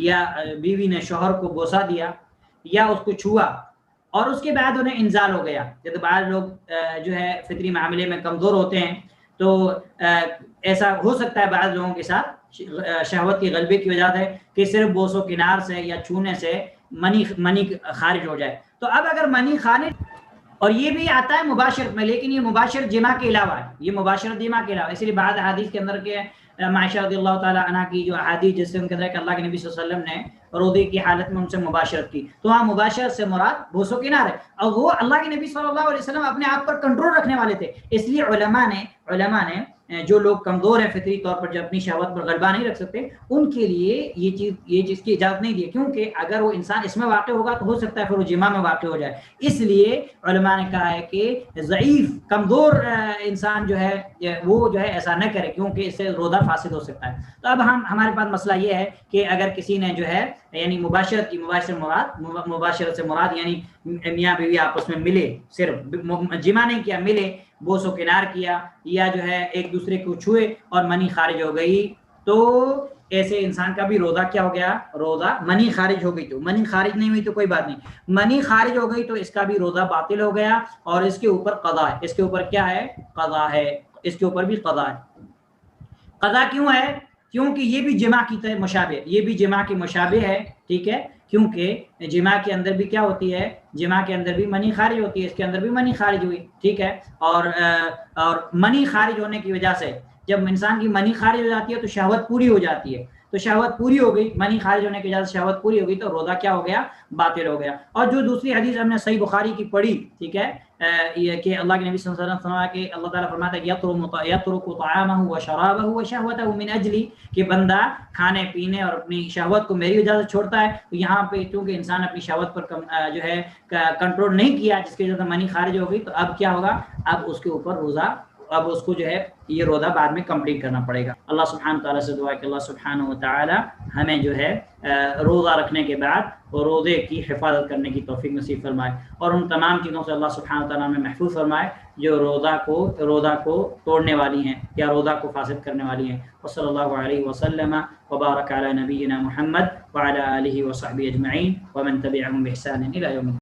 یا بیوی نے شوہر کو بوسہ دیا یا اس کو چھوا، اور اس کے بعد انہیں انزال ہو گیا۔ جیسے بعض لوگ جو ہے فطری معاملے میں کمزور ہوتے ہیں، تو ایسا ہو سکتا ہے بعض لوگوں کے ساتھ شہوت کے غلبے کی وجہ سے کہ صرف بوس و کنار سے یا چھونے سے منی خارج ہو جائے۔ تو اب اگر منی خارج، اور یہ بھی آتا ہے مباشرت میں، لیکن یہ مباشرت جماع کے علاوہ ہے، یہ مباشرت جماع کے علاوہ، اس لیے بعض احادیث کے اندر کے عائشہ رضی اللہ تعالیٰ عنہ کی جو احادیث جس سے ان کے اندر کہ اللہ کے نبی صلی اللہ علیہ وسلم نے روزے کی حالت میں ان سے مباشرت کی، تو ہاں مباشرت سے مراد بوس و کنار ہے، اور وہ اللہ کے نبی صلی اللہ علیہ وسلم اپنے آپ پر کنٹرول رکھنے والے تھے، اس لیے علماء نے جو لوگ کمزور ہیں فطری طور پر، جو اپنی شہوت پر غلبہ نہیں رکھ سکتے، ان کے لیے یہ چیز کی اجازت نہیں دی، کیونکہ اگر وہ انسان اس میں واقع ہوگا تو ہو سکتا ہے پھر وہ جماع میں واقع ہو جائے. اس لیے علماء نے کہا ہے کہ ضعیف کمزور انسان جو ہے وہ جو ہے ایسا نہ کرے، کیونکہ اس سے روزہ فاسد ہو سکتا ہے. تو اب ہمارے پاس مسئلہ یہ ہے کہ اگر کسی نے جو ہے یعنی مباشرت سے مراد یعنی میاں بیوی آپس میں ملے، صرف جماع نہیں کیا، ملے، بوس و کنار کیا، یا جو ہے ایک دوسرے کو چھوئے اور منی خارج ہو گئی، تو ایسے انسان کا بھی روزہ کیا ہو گیا؟ روزہ منی خارج ہو گئی. تو منی خارج نہیں ہوئی تو کوئی بات نہیں، منی خارج ہو گئی تو اس کا بھی روزہ باطل ہو گیا، اور اس کے اوپر قضا ہے. اس کے اوپر کیا ہے؟ قضا ہے. اس کے اوپر بھی قضا ہے. قضا کیوں ہے؟ کیونکہ یہ بھی جماع کی طرح مشابہ، یہ بھی جماع کی مشابہ ہے، ٹھیک ہے، کیونکہ جماع کے اندر بھی کیا ہوتی ہے؟ جماع کے اندر بھی منی خارج ہوتی ہے، اس کے اندر بھی منی خارج ہوئی، ٹھیک ہے. اور منی خارج ہونے کی وجہ سے جب انسان کی منی خارج ہو جاتی ہے تو شہوت پوری ہو جاتی ہے. تو شہوت پوری ہو گئی، منی خارج ہونے کی وجہ سے شہوت پوری ہو گئی، تو روزہ کیا ہو گیا؟ باطل ہو گیا. اور جو دوسری حدیث ہم نے صحیح بخاری کی پڑھی، ٹھیک ہے، یہ کہ اللہ کے نبی صلی اللہ علیہ وسلم فرمایا کہ اللہ تعالیٰ فرماتا ہے یترک طعامہ وشرابہ وشہوتہ من اجلی، کہ بندہ کھانے پینے اور اپنی شہوت کو میری وجہ سے چھوڑتا ہے. تو یہاں پہ کیونکہ انسان اپنی شہوت پر جو ہے کنٹرول نہیں کیا، جس کی وجہ سے منی خارج ہو گئی، تو اب کیا ہوگا؟ اب اس کے اوپر روزہ، اب اس کو جو ہے یہ روزہ بعد میں کمپلیٹ کرنا پڑے گا. اللہ سبحانہ تعالیٰ سے دعا ہے کہ اللہ سبحانہ و تعالیٰ ہمیں جو ہے روزہ رکھنے کے بعد روزے کی حفاظت کرنے کی توفیق نصیب فرمائے، اور ان تمام چیزوں سے اللہ سبحانہ تعالیٰ ہمیں محفوظ فرمائے جو روزہ کو توڑنے والی ہیں یا روزہ کو فاسد کرنے والی ہیں. وصلی اللہ علیہ وسلم وبارک علی نبینا محمد وعلی آلہ وصحبہ اجمعین ومن تبعهم بإحسان إلى يوم الدين.